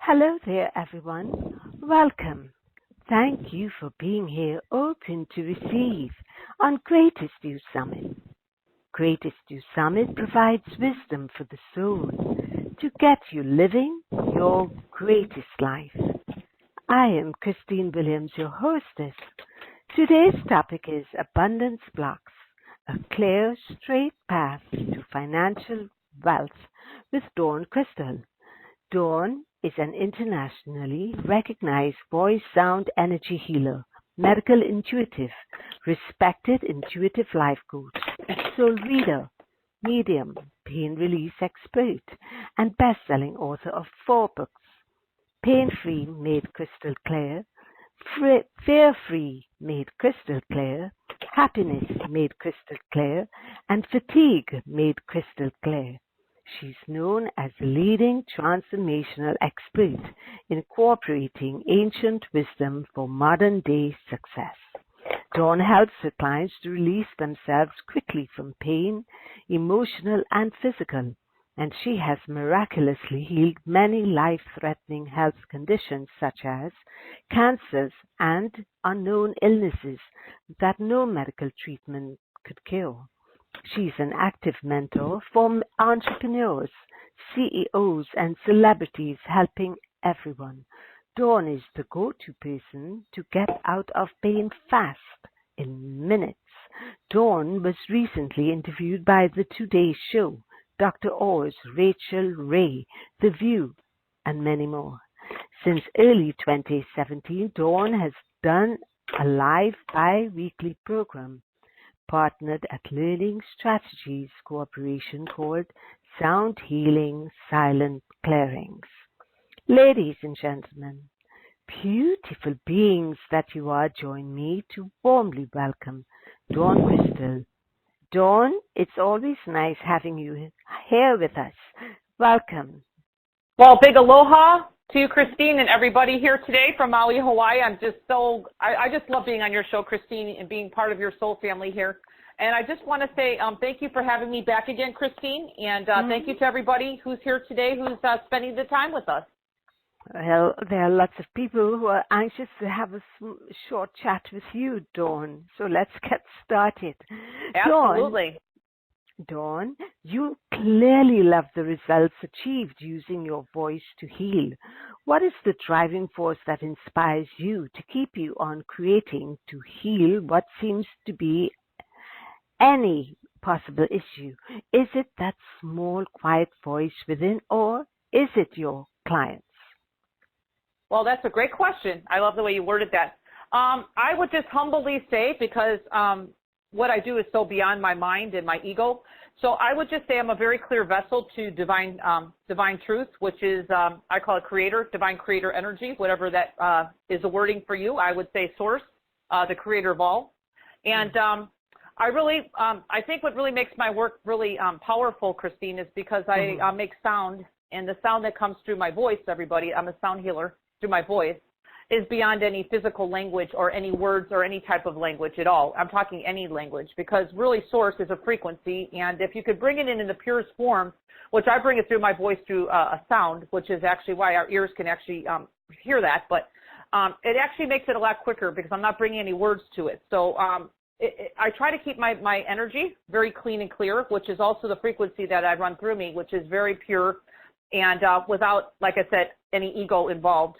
Hello there, everyone. Welcome. Thank you for being here, open to receive on Greatest You Summit. Greatest You Summit provides wisdom for the soul to get you living your greatest life. I am Christine Williams, your hostess. Today's topic is Abundance Blocks, a clear, straight path to financial wealth with Dawn Crystal. Dawn is an internationally recognized voice sound energy healer, medical intuitive, respected intuitive life coach, soul reader, medium, pain release expert, and best-selling author of 4 books: Pain-Free Made Crystal Clear, Fear-Free Made Crystal Clear, Happiness Made Crystal Clear, and Fatigue Made Crystal Clear. She's known as a leading transformational expert in incorporating ancient wisdom for modern-day success. Dawn helps her clients to release themselves quickly from pain, emotional and physical, and she has miraculously healed many life-threatening health conditions such as cancers and unknown illnesses that no medical treatment could cure. She's an active mentor for entrepreneurs, CEOs, and celebrities, helping everyone. Dawn is the go-to person to get out of pain fast, in minutes. Dawn was recently interviewed by The Today Show, Dr. Oz, Rachel Ray, The View, and many more. Since early 2017, Dawn has done a live bi-weekly program partnered at Learning Strategies Corporation called Sound Healing Silent Clearings. Ladies and gentlemen, beautiful beings that you are, join me to warmly welcome Dawn Crystal. Dawn, it's always nice having you here with us. Welcome. Well, big aloha to you, Christine, and everybody here today from Maui, Hawaii. I just love being on your show, Christine, and being part of your soul family here. And I just want to say thank you for having me back again, Christine, and thank you to everybody who's here today who's spending the time with us. Well, there are lots of people who are anxious to have a short chat with you, Dawn. So let's get started. Absolutely. Dawn, you clearly love the results achieved using your voice to heal. What is the driving force that inspires you to keep you on creating to heal what seems to be any possible issue? Is it that small, quiet voice within, or is it your clients? Well, that's a great question. I love the way you worded that. I would just humbly say, because what I do is so beyond my mind and my ego. So I would just say I'm a very clear vessel to divine truth, which is, I call it creator, divine creator energy, whatever that is a wording for you. I would say source, the creator of all. And I think what really makes my work really powerful, Christine, is because I make sound, and the sound that comes through my voice, everybody, I'm a sound healer through my voice, is beyond any physical language or any words or any type of language at all. I'm talking any language, because really source is a frequency, and if you could bring it in the purest form, which I bring it through my voice through a sound, which is actually why our ears can actually hear that, but it actually makes it a lot quicker because I'm not bringing any words to it. So I try to keep my energy very clean and clear, which is also the frequency that I run through me, which is very pure and without, like I said, any ego involved.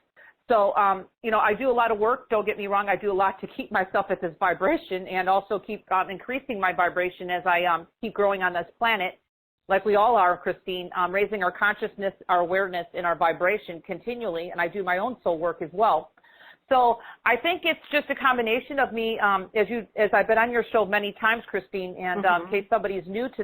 So, I do a lot of work. Don't get me wrong. I do a lot to keep myself at this vibration and also keep increasing my vibration as I keep growing on this planet, like we all are, Christine, raising our consciousness, our awareness, and our vibration continually. And I do my own soul work as well. So I think it's just a combination of me, as I've been on your show many times, Christine, and in case somebody's new to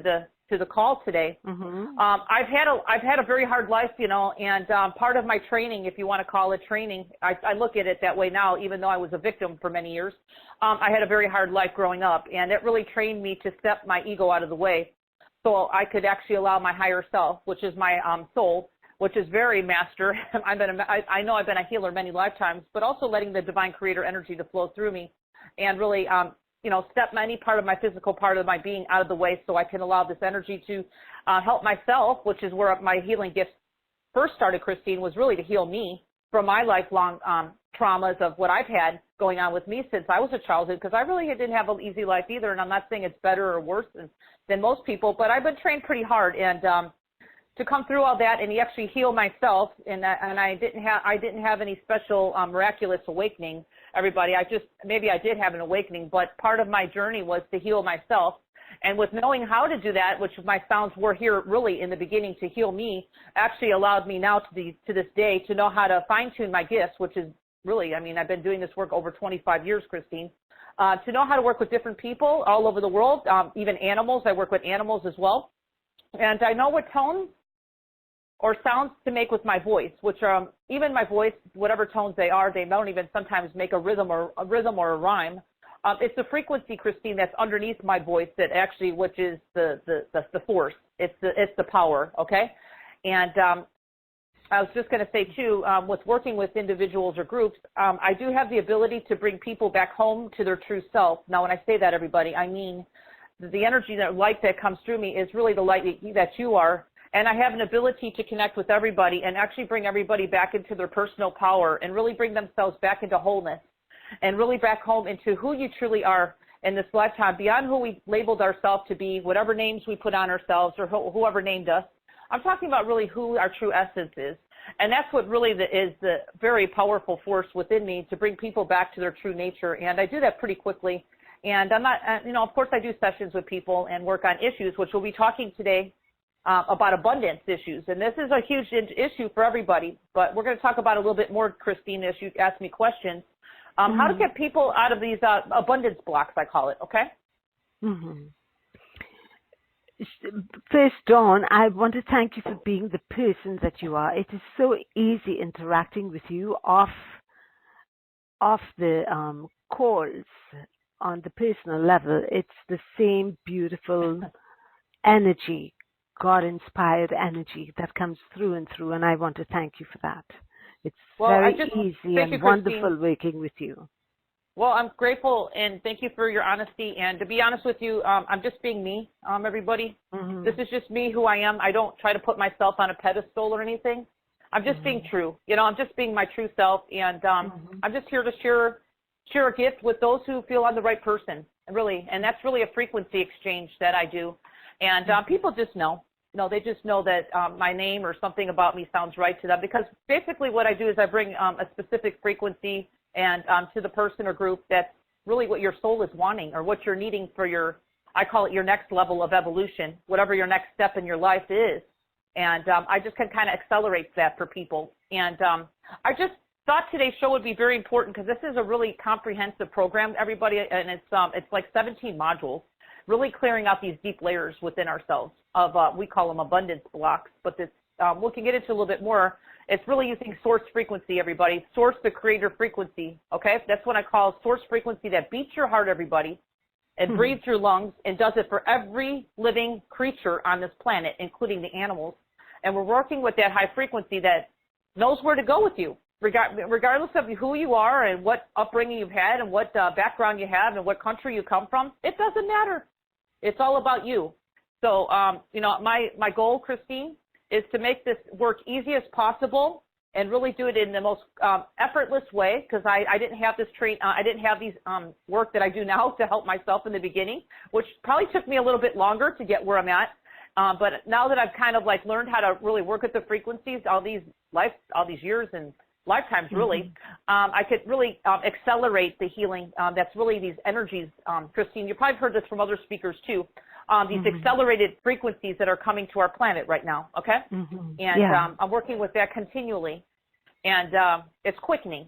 the call today, I've had a very hard life, and part of my training, if you want to call it training, I look at it that way now, even though I was a victim for many years. I had a very hard life growing up, and it really trained me to step my ego out of the way so I could actually allow my higher self, which is my soul, which is very master. I know I've been a healer many lifetimes, but also letting the divine creator energy to flow through me and really, step any part of my physical part of my being out of the way so I can allow this energy to help myself, which is where my healing gifts first started, Christine, was really to heal me from my lifelong traumas of what I've had going on with me since I was a childhood, because I really didn't have an easy life either, and I'm not saying it's better or worse than most people, but I've been trained pretty hard, and to come through all that and actually heal myself, and I didn't have any special miraculous awakening, everybody. Maybe I did have an awakening, but part of my journey was to heal myself. And with knowing how to do that, which my sounds were here really in the beginning to heal me, actually allowed me now to this day to know how to fine-tune my gifts, which is really, I mean, I've been doing this work over 25 years, Christine, to know how to work with different people all over the world, even animals. I work with animals as well. And I know what tones or sounds to make with my voice, which even my voice, whatever tones they are, they don't even sometimes make a rhythm or a rhyme. It's the frequency, Christine, that's underneath my voice that actually, which is the force. It's the power, okay? And I was just going to say, too, with working with individuals or groups, I do have the ability to bring people back home to their true self. Now, when I say that, everybody, I mean the energy, that light that comes through me is really the light that you are. And I have an ability to connect with everybody and actually bring everybody back into their personal power and really bring themselves back into wholeness and really back home into who you truly are in this lifetime, beyond who we labeled ourselves to be, whatever names we put on ourselves or whoever named us. I'm talking about really who our true essence is. And that's what really is the very powerful force within me to bring people back to their true nature. And I do that pretty quickly. And I'm not, of course I do sessions with people and work on issues, which we'll be talking today about abundance issues. And this is a huge issue for everybody, but we're going to talk about it a little bit more, Christine, as you ask me questions. How to get people out of these abundance blocks, I call it, okay? Mm-hmm. First, Dawn, I want to thank you for being the person that you are. It is so easy interacting with you off the calls on the personal level. It's the same beautiful energy, God-inspired energy that comes through and through, and I want to thank you for that. It's very easy and wonderful working with you. Well, I'm grateful, and thank you for your honesty. And to be honest with you, I'm just being me, everybody. Mm-hmm. This is just me, who I am. I don't try to put myself on a pedestal or anything. I'm just being true. I'm just being my true self, and I'm just here to share a gift with those who feel I'm the right person, really. And that's really a frequency exchange that I do. And people just know. They just know that my name or something about me sounds right to them, because basically what I do is I bring a specific frequency and to the person or group that's really what your soul is wanting or what you're needing for I call it your next level of evolution, whatever your next step in your life is. And I just can kind of accelerate that for people. And I just thought today's show would be very important because this is a really comprehensive program, everybody, and it's like 17 modules, really clearing out these deep layers within ourselves of, we call them abundance blocks, but this, we can get into a little bit more. It's really using source frequency, everybody. Source, the creator frequency, okay? That's what I call source frequency that beats your heart, everybody. It breathes your lungs and does it for every living creature on this planet, including the animals. And we're working with that high frequency that knows where to go with you, regardless of who you are and what upbringing you've had and what background you have and what country you come from. It doesn't matter. It's all about you. So, my goal, Christine, is to make this work easy as possible and really do it in the most effortless way, because I didn't have this I didn't have these work that I do now to help myself in the beginning, which probably took me a little bit longer to get where I'm at. But now that I've kind of like learned how to really work at the frequencies, all these years and lifetimes, really, I could really accelerate the healing. That's really these energies, Christine. You probably heard this from other speakers too. These accelerated frequencies that are coming to our planet right now, okay? And I'm working with that continually, and it's quickening,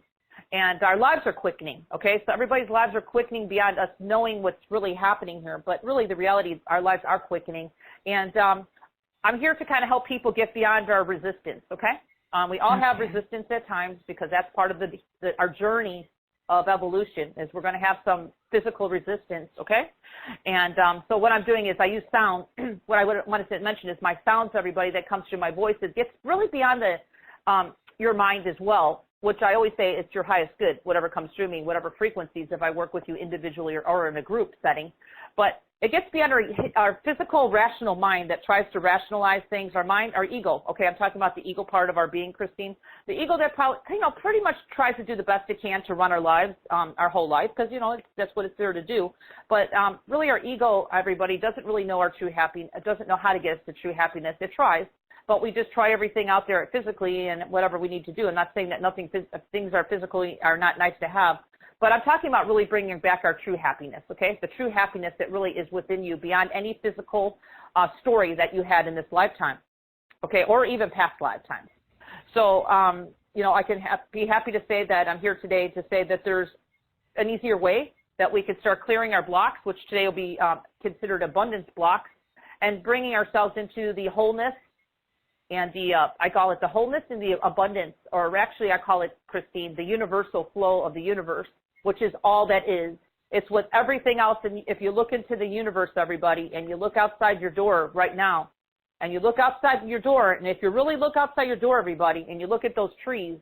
and our lives are quickening, okay? So everybody's lives are quickening beyond us knowing what's really happening here, but really the reality is our lives are quickening, and I'm here to kind of help people get beyond our resistance, okay? We all have resistance at times because that's part of our journey of evolution, is we're going to have some physical resistance, okay? And so what I'm doing is I use sound. What I wanted to mention is my sounds, everybody, that comes through my voice. It gets really beyond your mind as well. which I always say it's your highest good, whatever comes through me, whatever frequencies, if I work with you individually or in a group setting. But it gets beyond our physical, rational mind that tries to rationalize things, our mind, our ego. Okay, I'm talking about the ego part of our being, Christine. The ego that probably, pretty much tries to do the best it can to run our lives, our whole life, because, that's what it's there to do. But really our ego, everybody, doesn't really know our true happiness. It doesn't know how to get us to true happiness. It tries. But we just try everything out there physically and whatever we need to do. I'm not saying that things are physically are not nice to have, but I'm talking about really bringing back our true happiness, okay? The true happiness that really is within you beyond any physical story that you had in this lifetime, okay, or even past lifetimes. So, I can be happy to say that I'm here today to say that there's an easier way that we can start clearing our blocks, which today will be considered abundance blocks, and bringing ourselves into the wholeness and I call it the wholeness and the abundance, or actually I call it, Christine, the universal flow of the universe, which is all that is. It's with everything else. And if you look into the universe, everybody, and you look outside your door right now, and you look outside your door, and if you really look outside your door, everybody, and you look at those trees,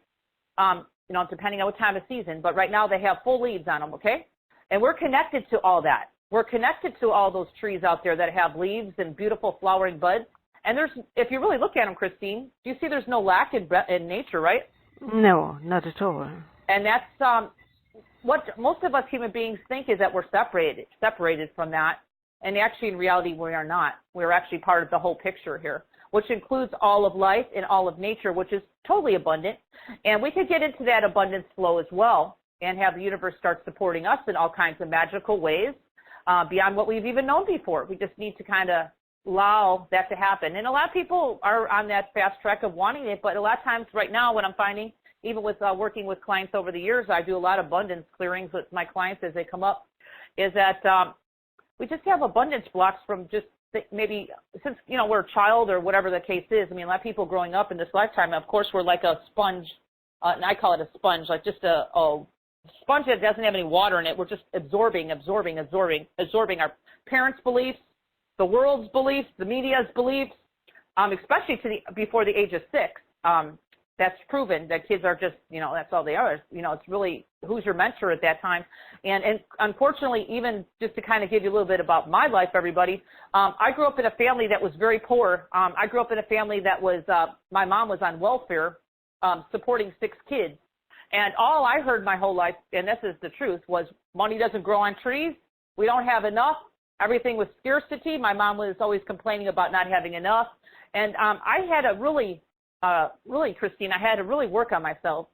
depending on what time of season, but right now they have full leaves on them, okay? And we're connected to all that. We're connected to all those trees out there that have leaves and beautiful flowering buds. And if you really look at them, Christine, do you see there's no lack in nature, right? No, not at all. And that's what most of us human beings think, is that we're separated from that. And actually, in reality, we are not. We're actually part of the whole picture here, which includes all of life and all of nature, which is totally abundant. And we could get into that abundance flow as well and have the universe start supporting us in all kinds of magical ways beyond what we've even known before. We just need to kind of allow that to happen. And a lot of people are on that fast track of wanting it, but a lot of times right now what I'm finding, even with working with clients over the years, I do a lot of abundance clearings with my clients as they come up, is that we just have abundance blocks from just maybe since, we're a child or whatever the case is. I mean, a lot of people growing up in this lifetime, of course, we're like a sponge, and I call it a sponge, like just a sponge that doesn't have any water in it. We're just absorbing our parents' beliefs, the world's beliefs, the media's beliefs, especially before the age of 6. That's proven that kids are just, that's all they are. It's really who's your mentor at that time. And unfortunately, even just to kind of give you a little bit about my life, everybody, I grew up in a family that was very poor. I grew up in a family that was, my mom was on welfare, supporting 6 kids. And all I heard my whole life, and this is the truth, was money doesn't grow on trees. We don't have enough. Everything was scarcity. My mom was always complaining about not having enough. And I had to really, Christine, I had to really work on myself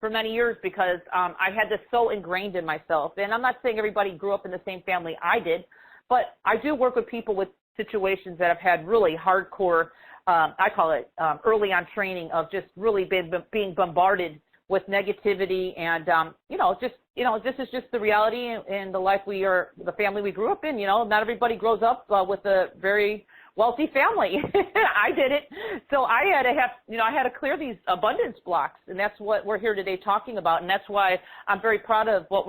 for many years because I had this so ingrained in myself. And I'm not saying everybody grew up in the same family I did, but I do work with people with situations that have had really hardcore, I call it early on training of just really being bombarded with negativity and, this is just the reality and the life the family we grew up in. Not everybody grows up with a very wealthy family. I didn't. So I had to clear these abundance blocks, and that's what we're here today talking about. And that's why I'm very proud of what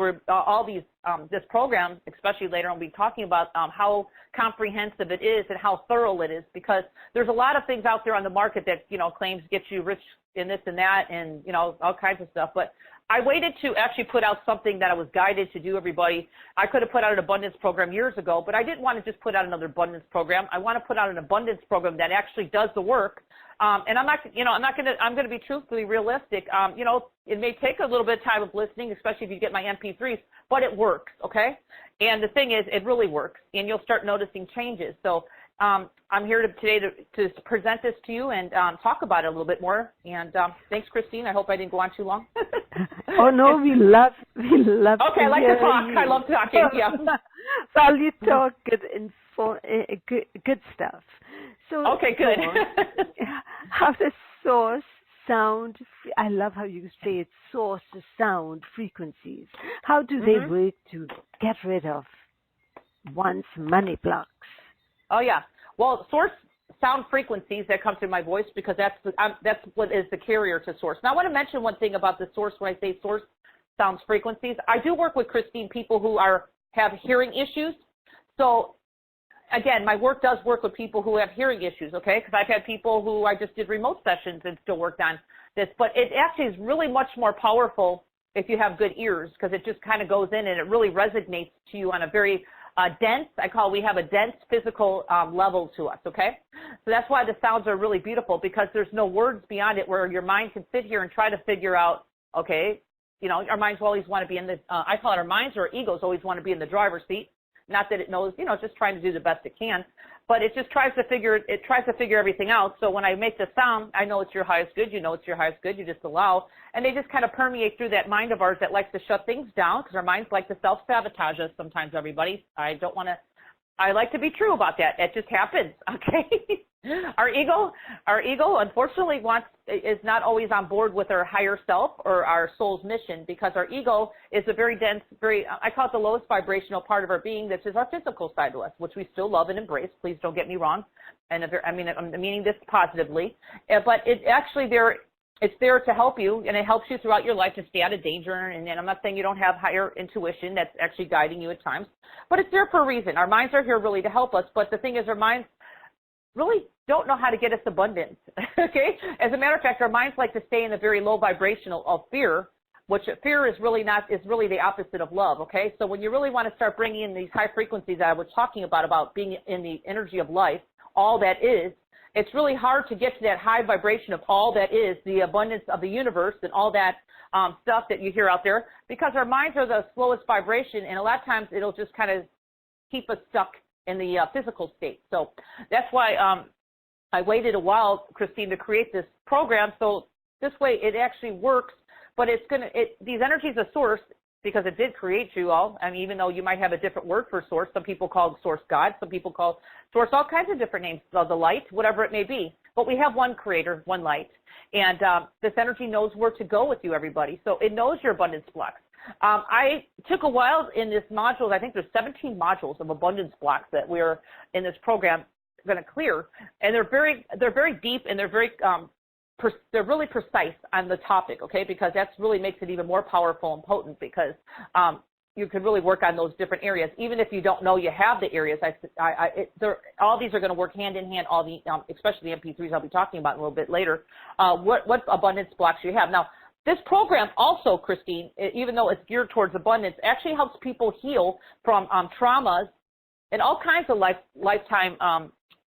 this program, especially later on, we'll be talking about how comprehensive it is and how thorough it is, because there's a lot of things out there on the market that, claims get you rich in this and that and, all kinds of stuff. But I waited to actually put out something that I was guided to do, everybody. I could have put out an abundance program years ago, but I didn't want to just put out another abundance program. I want to put out an abundance program that actually does the work. And I'm going to be truthfully realistic. It may take a little bit of time of listening, especially if you get my MP3s, but it works, okay? And the thing is, it really works, and you'll start noticing changes. So I'm here today to present this to you and talk about it a little bit more. And thanks, Christine. I hope I didn't go on too long. Oh no, we love. Okay, I like to talk. I love talking. Yeah. Well, you talk good stuff. So okay, good. How does source sound? I love how you say it. Source sound frequencies. How do they work to get rid of one's money blocks? Oh yeah. Well, source sound frequencies that come through my voice, because that's what is the carrier to source. Now I want to mention one thing about the source when I say source sounds frequencies. I do work with, Christine, people who have hearing issues. So again, my work does work with people who have hearing issues, okay? Because I've had people who I just did remote sessions and still worked on this, but it actually is really much more powerful if you have good ears, because it just kind of goes in and it really resonates to you on a very dense, we have a dense physical level to us, okay? So that's why the sounds are really beautiful, because there's no words beyond it where your mind can sit here and try to figure out, okay, you know, our minds always want to be in the, I call it our minds or our egos always want to be in the driver's seat. Not that it knows, you know, just trying to do the best it can, but it just tries to figure everything out. So when I make the sound, I know it's your highest good, you know it's your highest good, you just allow, and they just kind of permeate through that mind of ours that likes to shut things down, because our minds like to self-sabotage us sometimes, everybody. I like to be true about that. It just happens, okay? Our ego, unfortunately, is not always on board with our higher self or our soul's mission, because our ego is a very dense, I call it the lowest vibrational part of our being. This is our physical side to us, which we still love and embrace. Please don't get me wrong. And I'm meaning this positively, but it's there to help you, and it helps you throughout your life to stay out of danger. And I'm not saying you don't have higher intuition that's actually guiding you at times, but it's there for a reason. Our minds are here really to help us, but the thing is, our minds really don't know how to get us abundance, okay? As a matter of fact, our minds like to stay in the very low vibrational of fear, which fear is really the opposite of love, okay? So when you really want to start bringing in these high frequencies that I was talking about being in the energy of life, all that is, it's really hard to get to that high vibration of all that is, the abundance of the universe and all that stuff that you hear out there, because our minds are the slowest vibration, and a lot of times it'll just kind of keep us stuck in the physical state. So that's why I waited a while, Christine, to create this program. So this way it actually works, but these energies of source, because it did create you all. I mean, even though you might have a different word for source, some people call source God, some people call source all kinds of different names, the light, whatever it may be. But we have one creator, one light, and this energy knows where to go with you, everybody. So it knows your abundance blocks. I took a while in this module. I think there's 17 modules of abundance blocks that we're in this program going to clear, and they're very deep, and they're really precise on the topic, okay? Because that really makes it even more powerful and potent, because you can really work on those different areas, even if you don't know you have the areas. All these are going to work hand in hand. All the, especially the MP3s I'll be talking about a little bit later. What abundance blocks you have now. This program also, Christine, even though it's geared towards abundance, actually helps people heal from traumas and all kinds of lifetime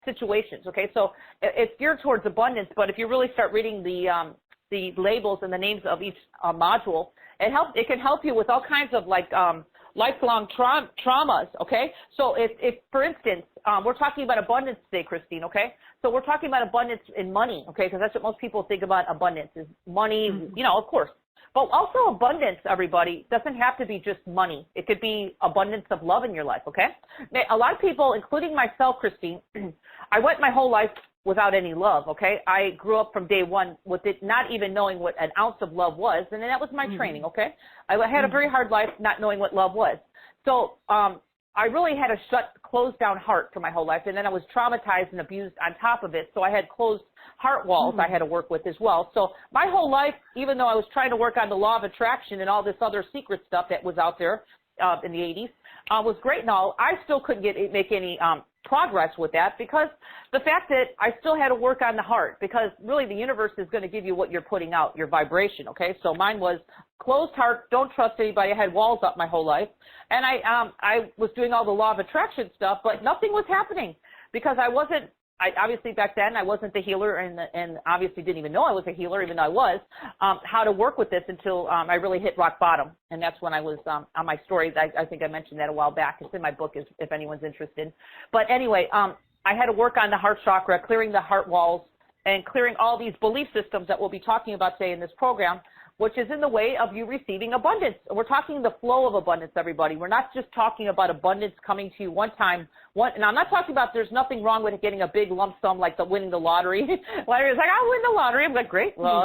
situations, okay? So it's geared towards abundance, but if you really start reading the labels and the names of each module, it can help you with all kinds of lifelong traumas, okay? So if for instance, we're talking about abundance today, Christine, okay? So we're talking about abundance in money, okay? Because that's what most people think about abundance is money, you know, of course. But also abundance, everybody, doesn't have to be just money. It could be abundance of love in your life, okay? Now, a lot of people, including myself, Christine, I went my whole life without any love, okay? I grew up from day one with it not even knowing what an ounce of love was, and that was my training, okay? I had a very hard life not knowing what love was. So I really had a closed down heart for my whole life, and then I was traumatized and abused on top of it, so I had closed heart walls I had to work with as well. So my whole life, even though I was trying to work on the law of attraction and all this other secret stuff that was out there in the 80s, was great and all, I still couldn't make any progress with that, because the fact that I still had to work on the heart, because really the universe is going to give you what you're putting out, your vibration, okay? So mine was closed heart, don't trust anybody. I had walls up my whole life, and I was doing all the law of attraction stuff, but nothing was happening, because obviously back then I wasn't the healer, and obviously didn't even know I was a healer, even though I was, how to work with this until I really hit rock bottom. And that's when I was on my stories. I think I mentioned that a while back. It's in my book if anyone's interested. But anyway, I had to work on the heart chakra, clearing the heart walls, and clearing all these belief systems that we'll be talking about today in this program, which is in the way of you receiving abundance. We're talking the flow of abundance, everybody. We're not just talking about abundance coming to you one time. And I'm not talking about there's nothing wrong with getting a big lump sum like winning the lottery. Larry's like, I'll win the lottery. I'm like, great. Well,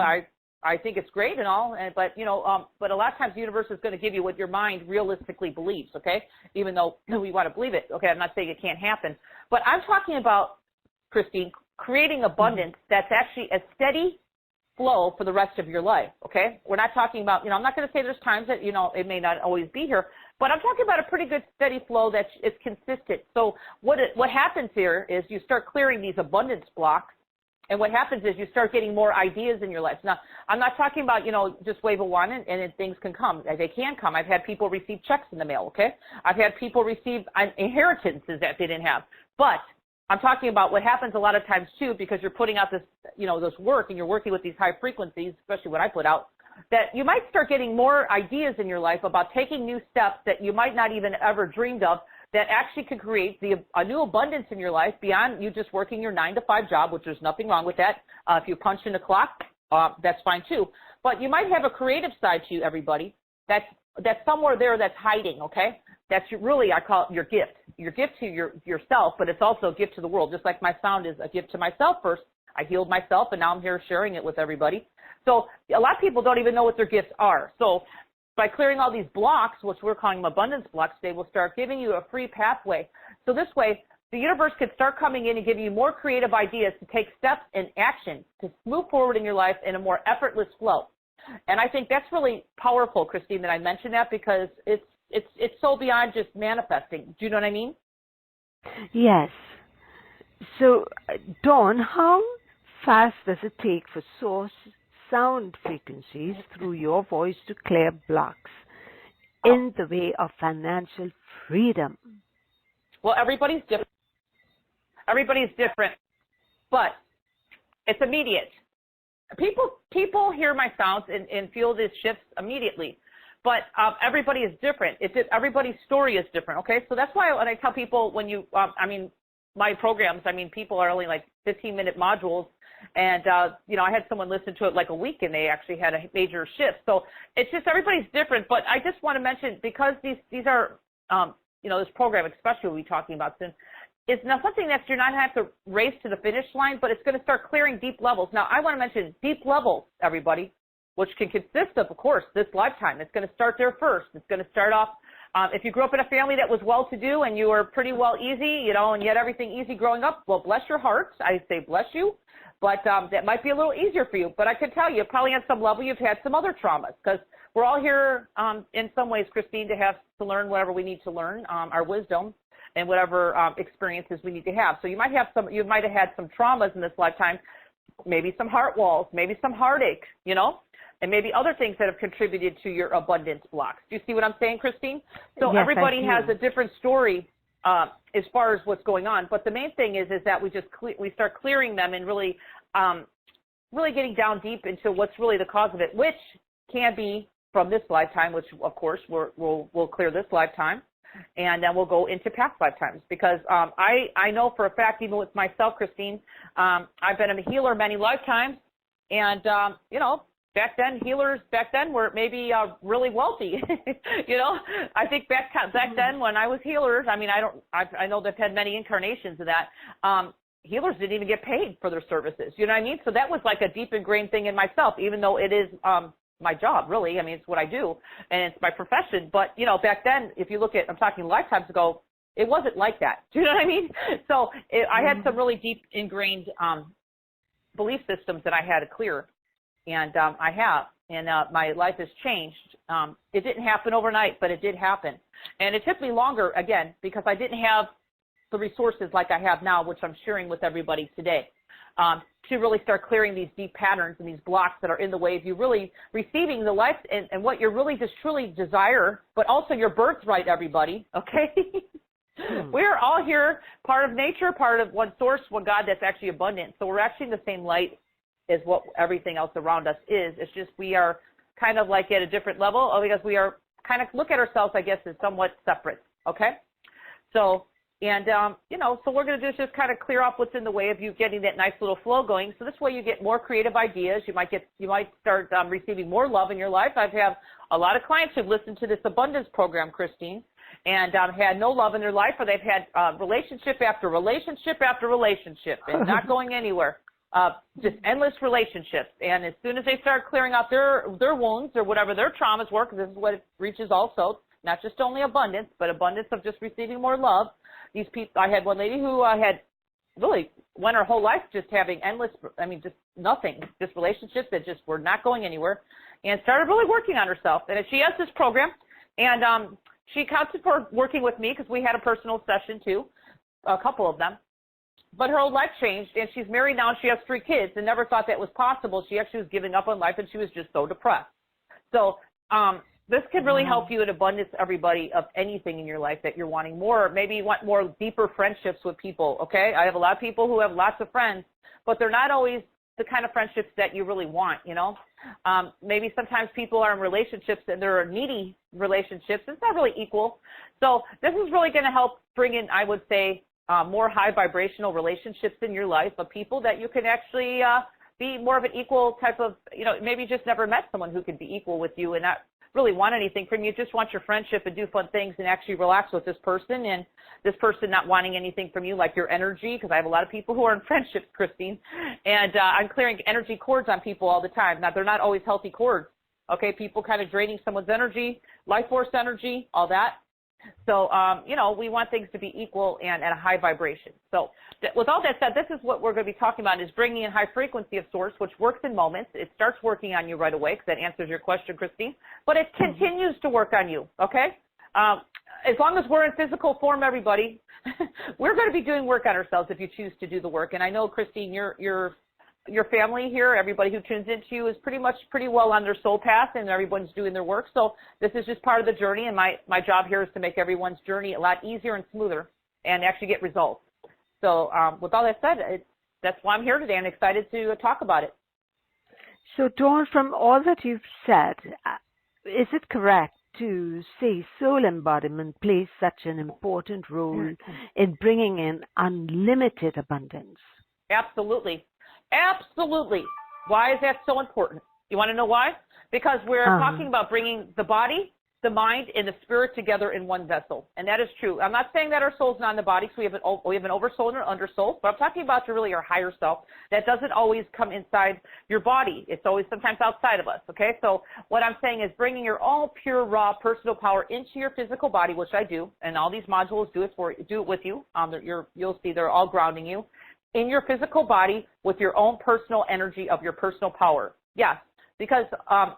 I think it's great and all, but you know, but a lot of times the universe is going to give you what your mind realistically believes, okay? Even though we want to believe it, okay? I'm not saying it can't happen, but I'm talking about, Christine, creating abundance that's actually a steady flow for the rest of your life, okay? We're not talking about, you know, I'm not going to say there's times that, you know, it may not always be here, but I'm talking about a pretty good steady flow that is consistent. So what happens here is you start clearing these abundance blocks, And what happens is you start getting more ideas in your life. Now, I'm not talking about, just wave a wand and things can come. They can come. I've had people receive checks in the mail, okay? I've had people receive inheritances that they didn't have. But I'm talking about what happens a lot of times, too, because you're putting out this, this work and you're working with these high frequencies, especially what I put out, that you might start getting more ideas in your life about taking new steps that you might not even ever dreamed of, that actually could create a new abundance in your life beyond you just working your 9-to-5 job, which there's nothing wrong with that. If you punch in the clock, that's fine too. But you might have a creative side to you, everybody, that's somewhere there that's hiding, okay? That's really, I call it your gift to yourself, but it's also a gift to the world. Just like my sound is a gift to myself first. I healed myself, and now I'm here sharing it with everybody. So a lot of people don't even know what their gifts are. So by clearing all these blocks, which we're calling them abundance blocks, they will start giving you a free pathway. So this way, the universe can start coming in and giving you more creative ideas to take steps in action to move forward in your life in a more effortless flow. And I think that's really powerful, Christine, that I mentioned that, because it's so beyond just manifesting. Do you know what I mean? Yes. So, Dawn, how fast does it take for source sound frequencies through your voice to clear blocks in the way of financial freedom? Well, everybody's different. Everybody's different, but it's immediate. People hear my sounds and feel these shifts immediately, but everybody is different. Everybody's story is different, okay? So that's why when I tell people, when you, my programs, people are only like 15-minute modules. And, I had someone listen to it like a week, and they actually had a major shift. So it's just everybody's different. But I just want to mention, because these are, this program especially we'll be talking about soon, is now something that you're not going to have to race to the finish line, but it's going to start clearing deep levels. Now, I want to mention deep levels, everybody, which can consist of course, this lifetime. It's going to start there first. It's going to start off, if you grew up in a family that was well-to-do and you were pretty well easy, and you had everything easy growing up, well, bless your heart. I say bless you. But that might be a little easier for you. But I can tell you, probably on some level, you've had some other traumas, because we're all here in some ways, Christine, to learn whatever we need to learn, our wisdom, and whatever experiences we need to have. So you might have had some traumas in this lifetime, maybe some heart walls, maybe some heartache, and maybe other things that have contributed to your abundance blocks. Do you see what I'm saying, Christine? So yes, everybody has a different story as far as what's going on, but the main thing is that we start clearing them and really getting down deep into what's really the cause of it, which can be from this lifetime, which of course we'll clear this lifetime, and then we'll go into past lifetimes, because I know for a fact, even with myself, Christine, I've been a healer many lifetimes, and healers back then were maybe really wealthy. I think back then when I was healers, I know they've had many incarnations of that. Healers didn't even get paid for their services. You know what I mean? So that was like a deep ingrained thing in myself, even though it is my job, really. It's what I do, and it's my profession. But, back then, if you look at, I'm talking lifetimes ago, it wasn't like that. Do you know what I mean? So I had some really deep ingrained belief systems that I had to clear. And I have, and my life has changed. It didn't happen overnight, but it did happen. And it took me longer, again, because I didn't have the resources like I have now, which I'm sharing with everybody today, to really start clearing these deep patterns and these blocks that are in the way of you really receiving the life and what you really just truly desire, but also your birthright, everybody, okay? We're all here, part of nature, part of one source, one God that's actually abundant. So we're actually in the same light is what everything else around us is. It's just we are kind of like at a different level, because we are kind of look at ourselves, I guess, as somewhat separate, okay? So, and, so we're going to do is just kind of clear off what's in the way of you getting that nice little flow going. So this way you get more creative ideas. You might start receiving more love in your life. I've had a lot of clients who've listened to this abundance program, Christine, and had no love in their life, or they've had relationship after relationship after relationship and not going anywhere. Just endless relationships, and as soon as they start clearing out their wounds or whatever their traumas were, because this is what it reaches also, not just only abundance, but abundance of just receiving more love. These people, I had one lady who had really went her whole life just having endless, just nothing, just relationships that just were not going anywhere, and started really working on herself. And she has this program, and she accounted for working with me because we had a personal session too, a couple of them. but her whole life changed, and she's married now, and she has 3 kids, and never thought that was possible. She actually was giving up on life, and she was just so depressed. So this can really help you in abundance, everybody, of anything in your life that you're wanting more. Maybe you want more deeper friendships with people, okay? I have a lot of people who have lots of friends, but they're not always the kind of friendships that you really want, you know? Maybe sometimes people are in relationships and they're needy relationships. It's not really equal. So this is really going to help bring in, I would say, more high vibrational relationships in your life of people that you can actually be more of an equal type of, you know, maybe you just never met someone who could be equal with you and not really want anything from you, just want your friendship and do fun things and actually relax with this person, and this person not wanting anything from you, like your energy, because I have a lot of people who are in friendships, Christine, and I'm clearing energy cords on people all the time. Now, they're not always healthy cords, okay? People kind of draining someone's energy, life force energy, all that. So, you know, we want things to be equal and at a high vibration. So with all that said, this is what we're going to be talking about, is bringing in high frequency of source, which works in moments. It starts working on you right away, because that answers your question, Christine. But it continues to work on you, okay? As long as we're in physical form, everybody, we're going to be doing work on ourselves if you choose to do the work. And I know, Christine, your family here, everybody who tunes into you, is pretty well on their soul path, and everyone's doing their work. So this is just part of the journey, and my job here is to make everyone's journey a lot easier and smoother and actually get results. So with all that said, that's why I'm here today and excited to talk about it. So, Dawn, from all that you've said, is it correct to say soul embodiment plays such an important role in bringing in unlimited abundance? Absolutely. Absolutely. Why is that so important? You want to know why? Because we're talking about bringing the body, the mind, and the spirit together in one vessel. And that is true. I'm not saying that our soul's not in the body, so we have an oversoul and an undersoul, but I'm talking about really our higher self that doesn't always come inside your body. It's always sometimes outside of us, okay? So what I'm saying is bringing your own pure, raw, personal power into your physical body, which I do, and all these modules do it with you. You'll see they're all grounding you in your physical body with your own personal energy of your personal power. Yes. Because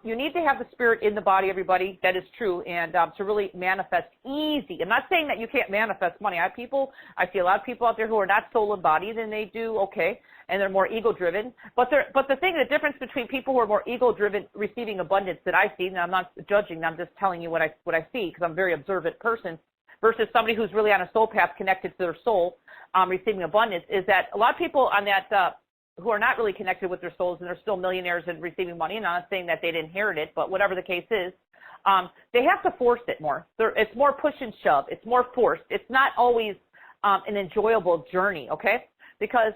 you need to have the spirit in the body, everybody. That is true, and to really manifest easy. I'm not saying that you can't manifest money. I see a lot of people out there who are not soul embodied, and they do okay, and they're more ego-driven. But the difference between people who are more ego-driven receiving abundance that I see, and I'm not judging, I'm just telling you what I see, because I'm a very observant person, versus somebody who's really on a soul path connected to their soul, receiving abundance, is that a lot of people on that who are not really connected with their souls, and they're still millionaires and receiving money, and I'm not saying that they'd inherit it, but whatever the case is, they have to force it more. It's more push and shove. It's more forced. It's not always an enjoyable journey, okay? Because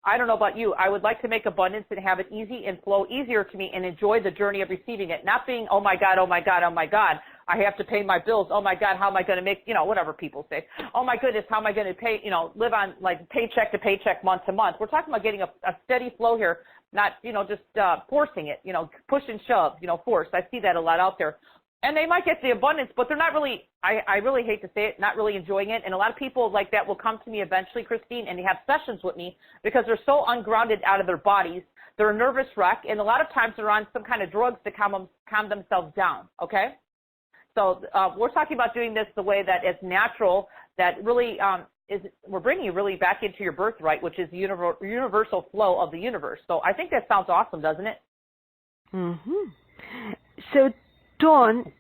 I don't know about you, I would like to make abundance and have it easy and flow easier to me and enjoy the journey of receiving it, not being, oh my God, oh my God, oh my God, I have to pay my bills. Oh my God, how am I going to make, whatever people say. Oh my goodness, how am I going to pay, live on like paycheck to paycheck, month to month. We're talking about getting a steady flow here, not, just forcing it, push and shove, force. I see that a lot out there. And they might get the abundance, but they're not really, I really hate to say it, not really enjoying it. And a lot of people like that will come to me eventually, Christine, and they have sessions with me because they're so ungrounded out of their bodies. They're a nervous wreck, and a lot of times they're on some kind of drugs to calm themselves down, okay? So we're talking about doing this the way that is natural, that really we're bringing you really back into your birthright, which is the universal flow of the universe. So I think that sounds awesome, doesn't it? Mm-hmm. So, Dawn,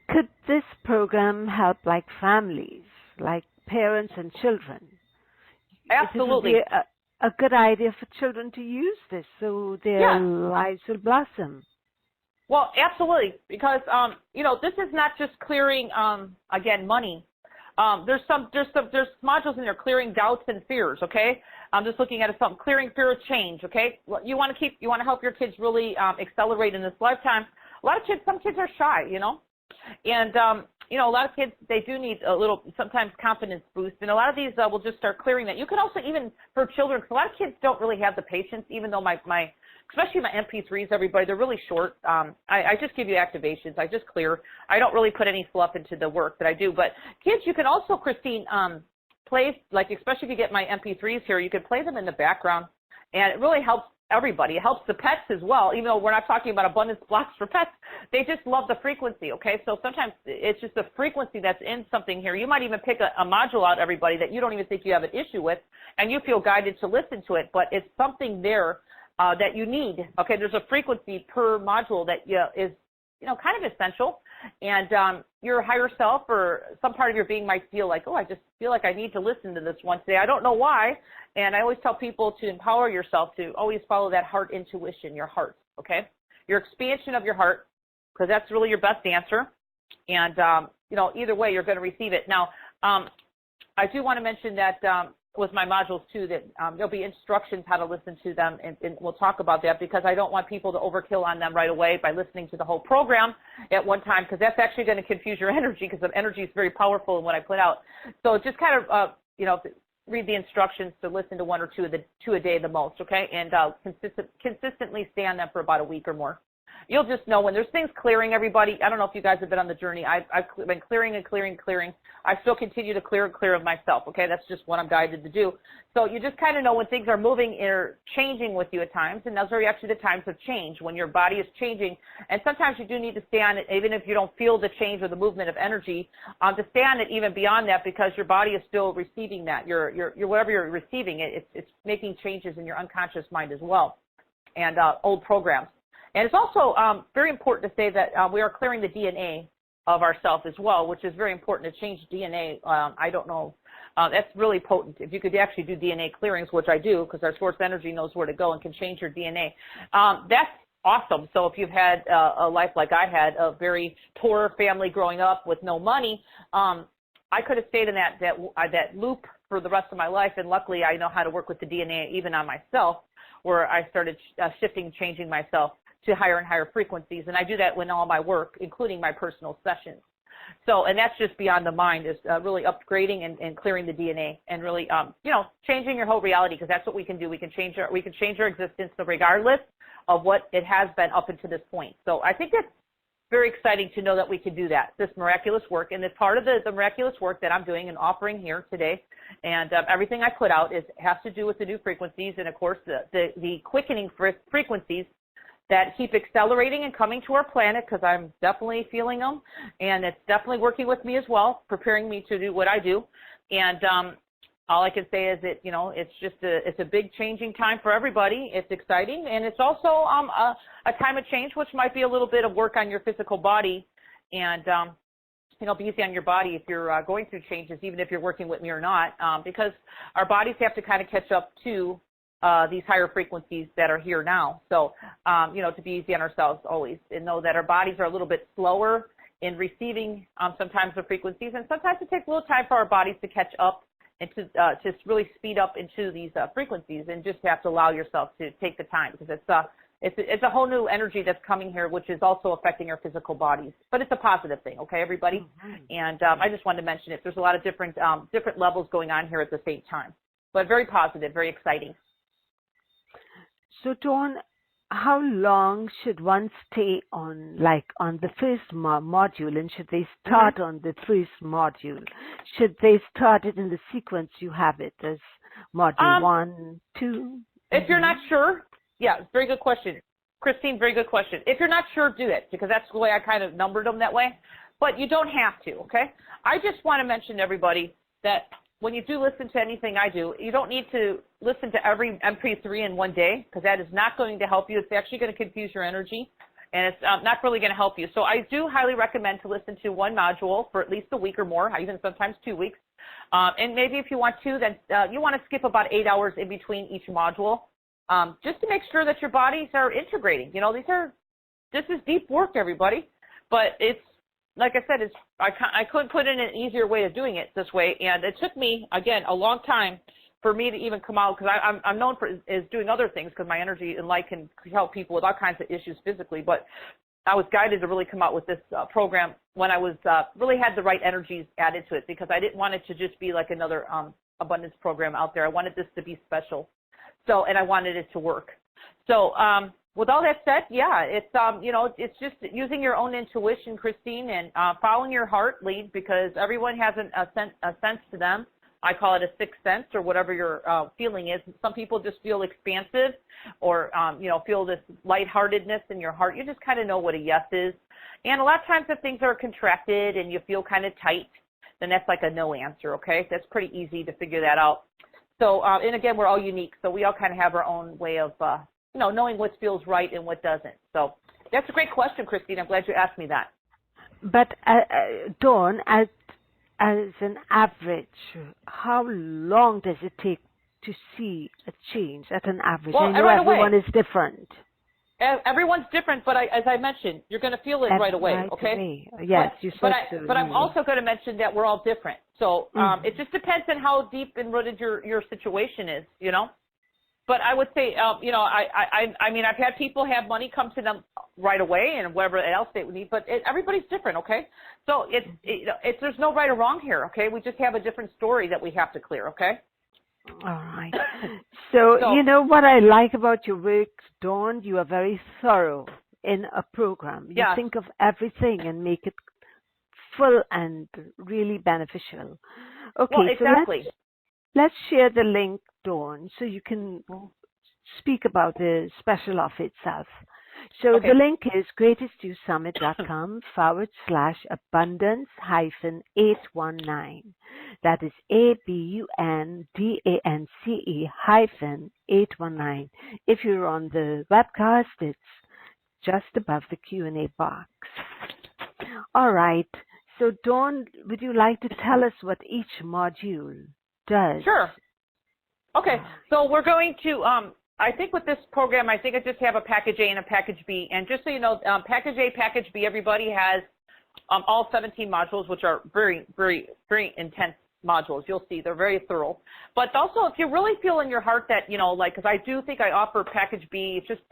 could this program help like families, like parents and children? Absolutely. It would be a good idea for children to use this so their lives will blossom. Well, absolutely, because this is not just clearing again money. There's modules in there clearing doubts and fears. Okay, I'm just looking at something clearing fear of change. Okay, you want to help your kids really accelerate in this lifetime. Some kids are shy, and a lot of kids, they do need a little sometimes confidence boost, and a lot of these will just start clearing that. You can also even for children, because a lot of kids don't really have the patience, even though especially my MP3s, everybody, they're really short. I just give you activations. I just clear. I don't really put any fluff into the work that I do. But kids, you can also, Christine, play, like especially if you get my MP3s here, you can play them in the background. And it really helps everybody. It helps the pets as well, even though we're not talking about abundance blocks for pets. They just love the frequency, okay? So sometimes it's just the frequency that's in something here. You might even pick a module out, everybody, that you don't even think you have an issue with, and you feel guided to listen to it, but it's something there that you need, okay? There's a frequency per module that is, kind of essential, and your higher self or some part of your being might feel like, oh, I just feel like I need to listen to this one today. I don't know why, and I always tell people to empower yourself to always follow that heart intuition, your heart, okay? Your expansion of your heart, because that's really your best answer, and, either way, you're going to receive it. Now, I do want to mention that with my modules too, that there'll be instructions how to listen to them, and we'll talk about that, because I don't want people to overkill on them right away by listening to the whole program at one time, because that's actually going to confuse your energy, because the energy is very powerful in what I put out. So just kind of, read the instructions to listen to one or two a day the most, okay, and consistently stay on them for about a week or more. You'll just know when there's things clearing, everybody. I don't know if you guys have been on the journey. I've been clearing and clearing. I still continue to clear and clear of myself, okay? That's just what I'm guided to do. So you just kind of know when things are moving or changing with you at times, and those are actually the times of change, when your body is changing. And sometimes you do need to stay on it, even if you don't feel the change or the movement of energy, to stay on it even beyond that, because your body is still receiving that. You're whatever you're receiving, it's making changes in your unconscious mind as well, and old programs. And it's also very important to say that we are clearing the DNA of ourself as well, which is very important to change DNA. I don't know. That's really potent. If you could actually do DNA clearings, which I do, because our source energy knows where to go and can change your DNA, that's awesome. So if you've had a life like I had, a very poor family growing up with no money, I could have stayed in that loop for the rest of my life, and luckily I know how to work with the DNA even on myself, where I started shifting, changing myself to higher and higher frequencies. And I do that in all my work, including my personal sessions. So, and that's just beyond the mind, is really upgrading and clearing the DNA, and really, changing your whole reality, because that's what we can do. We can change our existence regardless of what it has been up until this point. So I think that's very exciting to know that we can do that, this miraculous work. And it's part of the miraculous work that I'm doing and offering here today. And everything I put out has to do with the new frequencies, and of course the quickening frequencies that keep accelerating and coming to our planet, because I'm definitely feeling them, and it's definitely working with me as well, preparing me to do what I do. And all I can say is that, it's a big changing time for everybody. It's exciting, and it's also a time of change, which might be a little bit of work on your physical body, and be easy on your body if you're going through changes, even if you're working with me or not, because our bodies have to kind of catch up to these higher frequencies that are here now. So, to be easy on ourselves always, and know that our bodies are a little bit slower in receiving sometimes the frequencies, and sometimes it takes a little time for our bodies to catch up and to just really speed up into these frequencies, and just have to allow yourself to take the time, because it's a whole new energy that's coming here, which is also affecting our physical bodies. But it's a positive thing, okay, everybody? Mm-hmm. And I just wanted to mention it. There's a lot of different levels going on here at the same time, but very positive, very exciting. So, Dawn, how long should one stay on the first module, and should they start on the first module? Should they start it in the sequence you have it, as module 1, 2? If you're not sure, very good question. Christine, very good question. If you're not sure, do it, because that's the way I kind of numbered them that way. But you don't have to, okay? I just want to mention to everybody that when you do listen to anything I do, you don't need to listen to every MP3 in one day, because that is not going to help you. It's actually going to confuse your energy, and it's not really going to help you. So I do highly recommend to listen to one module for at least a week or more, even sometimes 2 weeks. And maybe if you want to, then you want to skip about 8 hours in between each module, just to make sure that your bodies are integrating. This is deep work, everybody, but it's, like I said, I couldn't put in an easier way of doing it this way, and it took me, again, a long time for me to even come out, because I'm known as doing other things, because my energy and light can help people with all kinds of issues physically, but I was guided to really come out with this program when I was really had the right energies added to it, because I didn't want it to just be like another abundance program out there. I wanted this to be special, and I wanted it to work. So, with all that said, it's just using your own intuition, Christine, and following your heart lead, because everyone has a sense to them I call it a sixth sense or whatever your feeling is. Some people just feel expansive or, feel this lightheartedness in your heart. You just kind of know what a yes is. And a lot of times if things are contracted and you feel kind of tight, then that's like a no answer, okay? That's pretty easy to figure that out. So, and again, we're all unique, so we all kind of have our own way of, knowing what feels right and what doesn't. So that's a great question, Christine. I'm glad you asked me that. But Dawn, as an average, how long does it take to see a change at an average? Well, I know right everyone away. is different. Everyone's different, but as I mentioned, you're going to feel it right away, okay? Yes, you said so. But I'm also going to mention that we're all different. So it just depends on how deep and rooted your situation is, But I would say, I mean, I've had people have money come to them right away and whatever else they would need, but everybody's different, okay? So there's no right or wrong here, okay? We just have a different story that we have to clear, okay? All right. So, what I like about your work, Dawn, you are very thorough in a program. You think of everything and make it full and really beneficial. Okay, well, exactly. So let's share the link, Dawn, so you can speak about the special offer itself. So the link is greatestviewsummit.com/abundance-819. That is ABUNDANCE-819. If you're on the webcast, it's just above the Q&A box. All right. So Dawn, would you like to tell us what each module does? Sure. Okay. So we're going to I think with this program, I think I just have a package A and a package B. And just so you know, package A, package B, everybody has all 17 modules, which are very, very, very intense modules. You'll see they're very thorough. But also, if you really feel in your heart that, because I do think I offer package B, it's just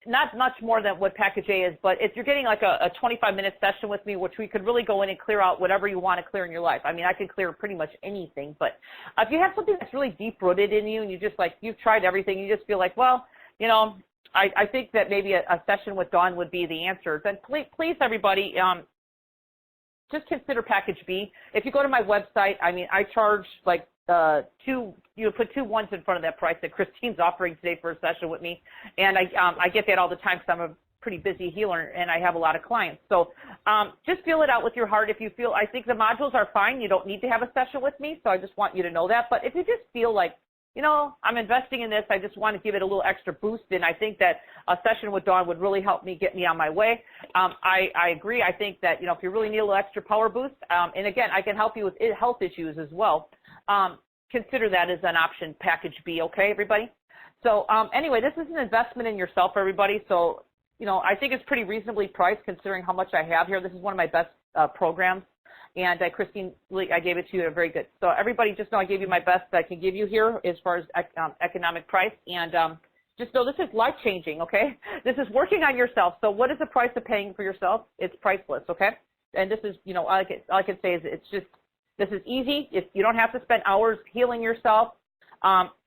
not much more than what package A is, but if you're getting like a 25-minute session with me, which we could really go in and clear out whatever you want to clear in your life. I mean, I could clear pretty much anything, but if you have something that's really deep-rooted in you and you just you've tried everything, you just feel like, well, I think that maybe a session with Dawn would be the answer, then please everybody, just consider package B. If you go to my website, I mean, I charge you put 2 ones in front of that price that Christine's offering today for a session with me, and I get that all the time because I'm a pretty busy healer and I have a lot of clients. So just feel it out with your heart. If you feel, I think the modules are fine. You don't need to have a session with me, so I just want you to know that. But if you just feel like, I'm investing in this, I just want to give it a little extra boost, and I think that a session with Dawn would really help me get me on my way. I agree. I think that, if you really need a little extra power boost, and again, I can help you with health issues as well. Consider that as an option, package B, okay, everybody? So anyway, this is an investment in yourself, everybody. So, I think it's pretty reasonably priced considering how much I have here. This is one of my best programs. And Christine, I gave it to you very good. So everybody just know I gave you my best that I can give you here as far as economic price. And just know this is life-changing, okay? This is working on yourself. So what is the price of paying for yourself? It's priceless, okay? And this is, all I can say is this is easy. You don't have to spend hours healing yourself.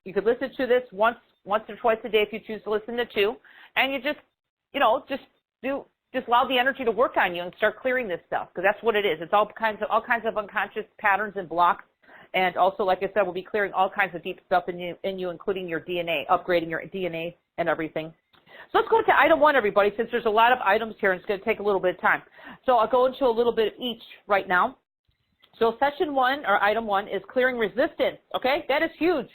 You could listen to this once or twice a day if you choose to listen to 2. And you just allow the energy to work on you and start clearing this stuff, because that's what it is. It's all kinds of unconscious patterns and blocks. And also, like I said, we'll be clearing all kinds of deep stuff in you, including your DNA, upgrading your DNA and everything. So let's go to item 1, everybody, since there's a lot of items here and it's going to take a little bit of time. So I'll go into a little bit of each right now. So session 1, or item 1, is clearing resistance, okay? That is huge.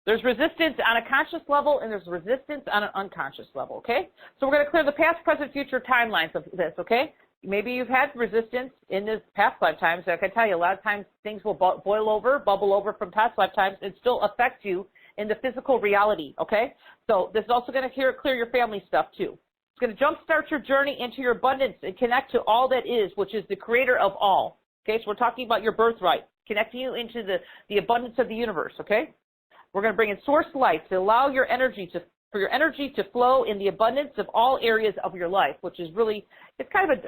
There's resistance on a conscious level and there's resistance on an unconscious level, okay? So we're going to clear the past, present, future timelines of this, okay? Maybe you've had resistance in this past lifetimes. I can tell you, a lot of times things will bubble over from past lifetimes and still affect you in the physical reality, okay? So this is also going to clear your family stuff too. It's going to jumpstart your journey into your abundance and connect to all that is, which is the creator of all. Okay, so we're talking about your birthright, connecting you into the abundance of the universe, okay? We're going to bring in source light to allow your energy to flow in the abundance of all areas of your life, which is really, it's kind of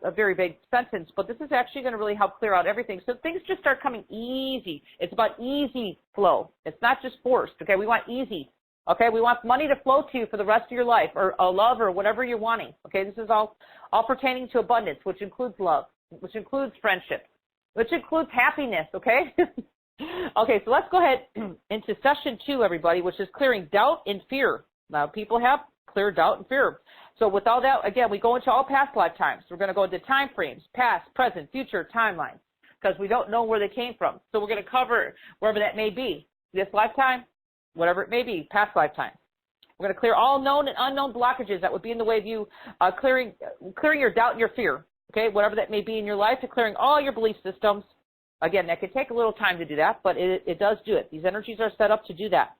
a very big sentence, but this is actually going to really help clear out everything. So things just start coming easy. It's about easy flow. It's not just forced, okay? We want easy, okay? We want money to flow to you for the rest of your life, or a love, or whatever you're wanting, okay? This is all pertaining to abundance, which includes love, which includes friendship, which includes happiness, okay? Okay, so let's go ahead into session 2, everybody, which is clearing doubt and fear. Now, people have clear doubt and fear. So with all that, again, we go into all past lifetimes. We're going to go into time frames, past, present, future, timelines, because we don't know where they came from. So we're going to cover wherever that may be, this lifetime, whatever it may be, past lifetime. We're going to clear all known and unknown blockages that would be in the way of you clearing your doubt and your fear, okay, whatever that may be in your life, to clearing all your belief systems. Again, that could take a little time to do that, but it does do it. These energies are set up to do that.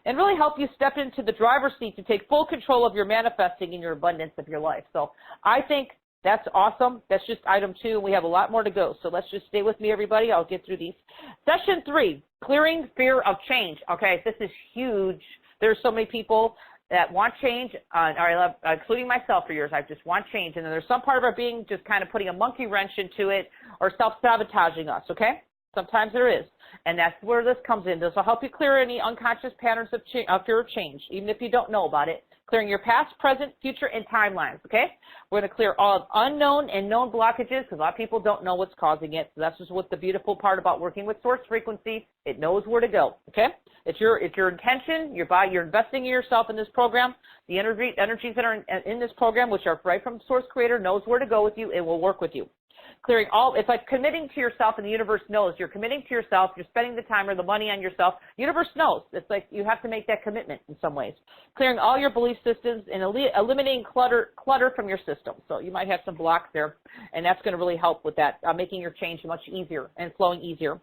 And really help you step into the driver's seat to take full control of your manifesting in your abundance of your life. So I think that's awesome. That's just item 2, and we have a lot more to go. So let's just stay with me, everybody. I'll get through these. Session 3, clearing fear of change. Okay, this is huge. There's so many people that want change, including myself for years. I just want change. And then there's some part of our being just kind of putting a monkey wrench into it or self-sabotaging us, okay? Sometimes there is. And that's where this comes in. This will help you clear any unconscious patterns of fear of change, even if you don't know about it. Clearing your past, present, future, and timelines, okay? We're going to clear all unknown and known blockages because a lot of people don't know what's causing it. So that's just what the beautiful part about working with source frequency. It knows where to go, okay? It's your intention. You're investing in yourself in this program. The energies that are in this program, which are right from Source Creator, knows where to go with you. It will work with you. Clearing all, it's like committing to yourself, and the universe knows. You're committing to yourself. You're spending the time or the money on yourself. The universe knows. It's like you have to make that commitment in some ways. Clearing all your belief systems and eliminating clutter from your system. So you might have some blocks there, and that's going to really help with that, making your change much easier and flowing easier.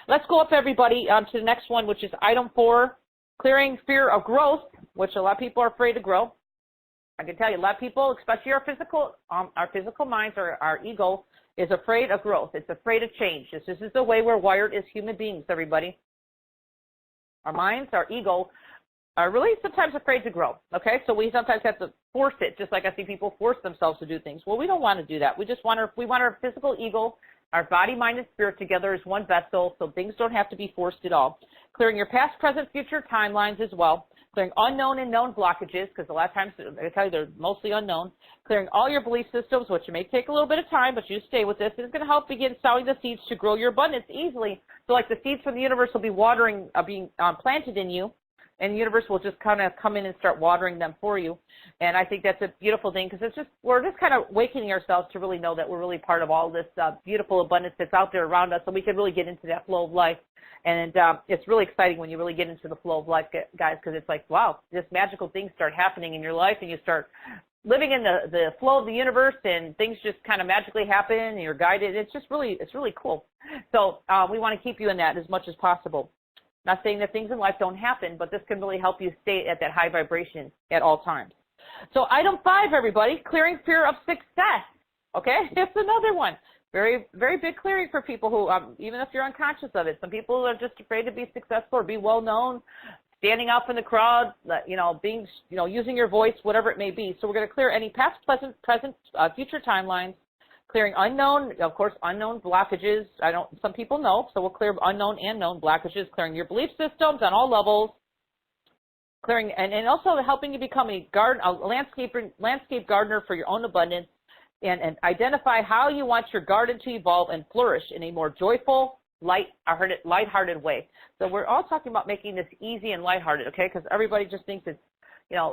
Let's go up, everybody, to the next one, which is item 4, clearing fear of growth, which a lot of people are afraid to grow. I can tell you, a lot of people, especially our physical minds, or our ego, is afraid of growth. It's afraid of change. This is the way we're wired as human beings, everybody. Our minds, our ego, are really sometimes afraid to grow, okay? So we sometimes have to force it, just like I see people force themselves to do things. Well, we don't want to do that. We want our physical ego, our body, mind, and spirit together as one vessel, so things don't have to be forced at all. Clearing your past, present, future timelines as well. Clearing unknown and known blockages, because a lot of times, I tell you, they're mostly unknown. Clearing all your belief systems, which may take a little bit of time, but you stay with this. It's going to help begin sowing the seeds to grow your abundance easily. So like the seeds from the universe will be being planted in you, and the universe will just kind of come in and start watering them for you. And I think that's a beautiful thing, because we're just kind of awakening ourselves to really know that we're really part of all this beautiful abundance that's out there around us, so we can really get into that flow of life. And it's really exciting when you really get into the flow of life, guys, because it's like, wow, just magical things start happening in your life, and you start living in the flow of the universe, and things just kind of magically happen, and you're guided. It's really cool. So we want to keep you in that as much as possible. Not saying that things in life don't happen, but this can really help you stay at that high vibration at all times. So item 5, everybody, clearing fear of success. Okay, it's another one. Very, very big clearing for people who, even if you're unconscious of it, some people are just afraid to be successful or be well known, standing out from the crowd, being, using your voice, whatever it may be. So we're going to clear any past, present, future timelines. Clearing unknown blockages. Some people know, so we'll clear unknown and known blockages. Clearing your belief systems on all levels. Clearing and also helping you become a landscape gardener for your own abundance, and identify how you want your garden to evolve and flourish in a more joyful, lighthearted way. So we're all talking about making this easy and lighthearted, okay? Because everybody just thinks it's,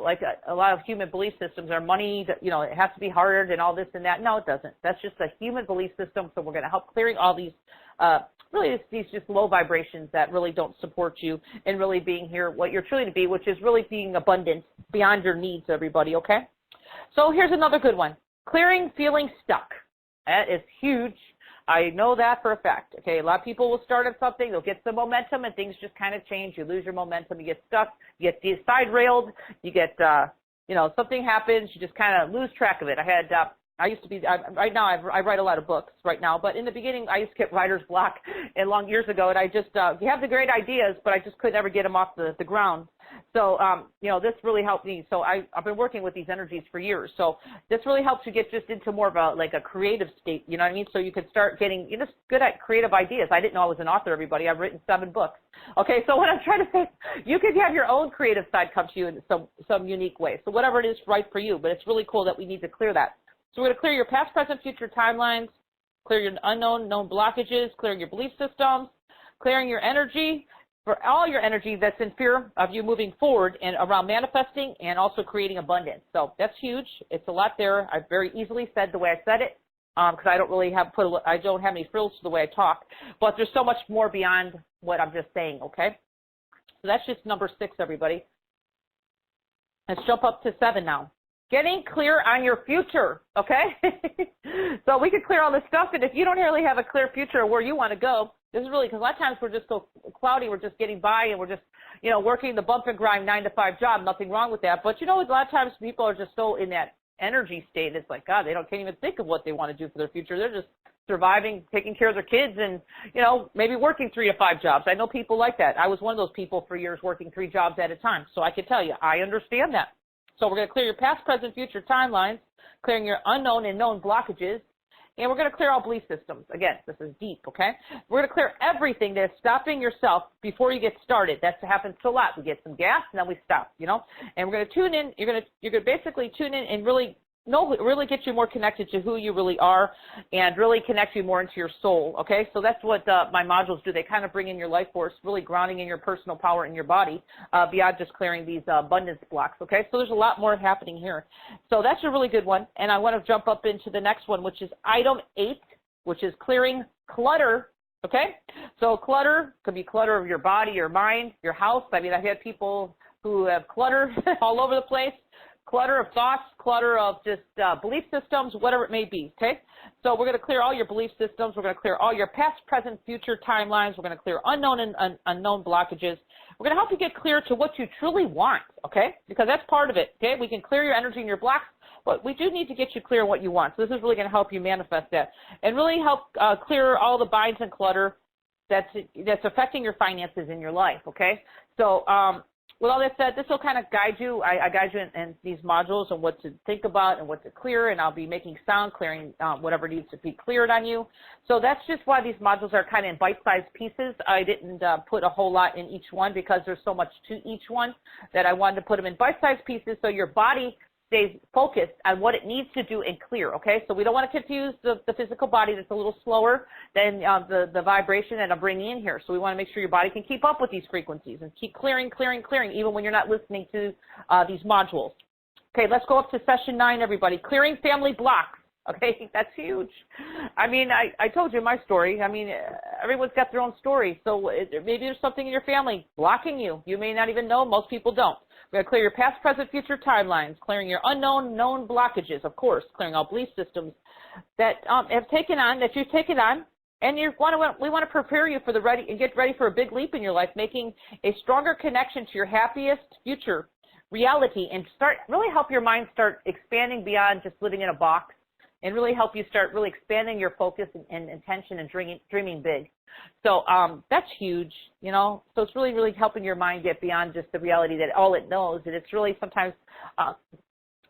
like a lot of human belief systems are money, it has to be hard and all this and that. No, it doesn't. That's just a human belief system. So we're going to help clearing all these, these just low vibrations that really don't support you in really being here, what you're truly to be, which is really being abundant beyond your needs, everybody, okay? So here's another good one. Clearing feeling stuck. That is huge. I know that for a fact. Okay, a lot of people will start at something, they'll get some momentum, and things just kind of change. You lose your momentum, you get stuck, you get side railed, you get, something happens, you just kind of lose track of it. Right now I write a lot of books right now, but in the beginning I used to get writer's block long years ago, and I just, you have the great ideas, but I just could never get them off the ground. So, this really helped me. So I've been working with these energies for years. So this really helps you get just into more of a creative state, you know what I mean? So you could start getting, you're just good at creative ideas. I didn't know I was an author, everybody. I've written 7 books. Okay, so what I'm trying to say, you could have your own creative side come to you in some unique way. So whatever it is right for you, but it's really cool that we need to clear that. So we're going to clear your past, present, future timelines, clear your unknown, known blockages, clearing your belief systems, clearing your energy, for all your energy that's in fear of you moving forward and around manifesting and also creating abundance. So that's huge. It's a lot there. I very easily said the way I said it because I don't really I don't have any frills to the way I talk, but there's so much more beyond what I'm just saying, okay? So that's just number 6, everybody. Let's jump up to 7 now. Getting clear on your future, okay? So we can clear all this stuff, and if you don't really have a clear future of where you want to go, this is really, because a lot of times we're just so cloudy, we're just getting by, and we're just, you know, working the bump and grind 9-to-5 job, nothing wrong with that. But, you know, a lot of times people are just so in that energy state, it's like, God, can't even think of what they want to do for their future. They're just surviving, taking care of their kids, and, you know, maybe working 3 to 5 jobs. I know people like that. I was one of those people for years working 3 jobs at a time. So I can tell you, I understand that. So we're going to clear your past, present, future timelines, clearing your unknown and known blockages, and we're going to clear all belief systems. Again, this is deep, okay? We're going to clear everything that is stopping yourself before you get started. That happens a lot. We get some gas, and then we stop, you know? And we're going to tune in. You're going to basically tune in and really get you more connected to who you really are and really connect you more into your soul, okay? So that's what my modules do. They kind of bring in your life force, really grounding in your personal power in your body beyond just clearing these abundance blocks, okay? So there's a lot more happening here. So that's a really good one. And I want to jump up into the next one, which is item 8, which is clearing clutter, okay? So clutter could be clutter of your body, your mind, your house. I mean, I've had people who have clutter all over the place. Clutter of thoughts, clutter of just belief systems, whatever it may be, okay? So we're going to clear all your belief systems. We're going to clear all your past, present, future timelines. We're going to clear unknown and unknown blockages. We're going to help you get clear to what you truly want, okay? Because that's part of it, okay? We can clear your energy and your blocks, but we do need to get you clear on what you want. So this is really going to help you manifest that and really help clear all the binds and clutter that's affecting your finances in your life, okay? So, with all that said, this will kind of guide you. I guide you in these modules on what to think about and what to clear, and I'll be making sound, clearing whatever needs to be cleared on you. So that's just why these modules are kind of in bite-sized pieces. I didn't put a whole lot in each one because there's so much to each one that I wanted to put them in bite-sized pieces so your body stays focused on what it needs to do and clear, okay? So we don't want to confuse the physical body that's a little slower than the vibration that I'm bringing in here. So we want to make sure your body can keep up with these frequencies and keep clearing, even when you're not listening to these modules. Okay, let's go up to session 9, everybody. Clearing family blocks. Okay, that's huge. I mean, I told you my story. I mean, everyone's got their own story. So maybe there's something in your family blocking you. You may not even know. Most people don't. We're going to clear your past, present, future timelines, clearing your unknown, known blockages, of course, clearing all belief systems that you've taken on, and we want to prepare you for and get ready for a big leap in your life, making a stronger connection to your happiest future reality, and really help your mind start expanding beyond just living in a box, and really help you start really expanding your focus and intention and dreaming big. So that's huge, you know. So it's really, really helping your mind get beyond just the reality that all it knows, and it's really sometimes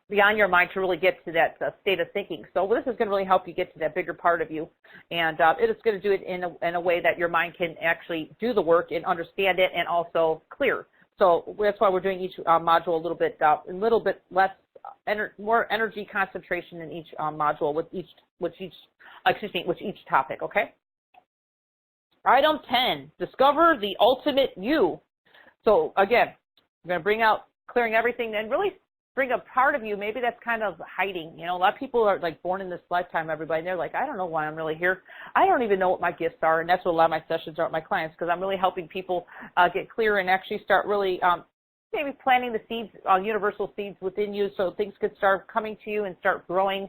beyond your mind to really get to that state of thinking. So this is going to really help you get to that bigger part of you, and it is going to do it in a way that your mind can actually do the work and understand it and also clear. So that's why we're doing each module a little bit less, more energy concentration in each module with each topic. Okay. Item 10: discover the ultimate you. So again, we're going to bring out clearing everything and really bring a part of you maybe that's kind of hiding. You know, a lot of people are like born in this lifetime, everybody, and they're like, I don't know why I'm really here. I don't even know what my gifts are, and that's what a lot of my sessions are with my clients, because I'm really helping people get clear and actually start really maybe planting the seeds, universal seeds within you, so things could start coming to you and start growing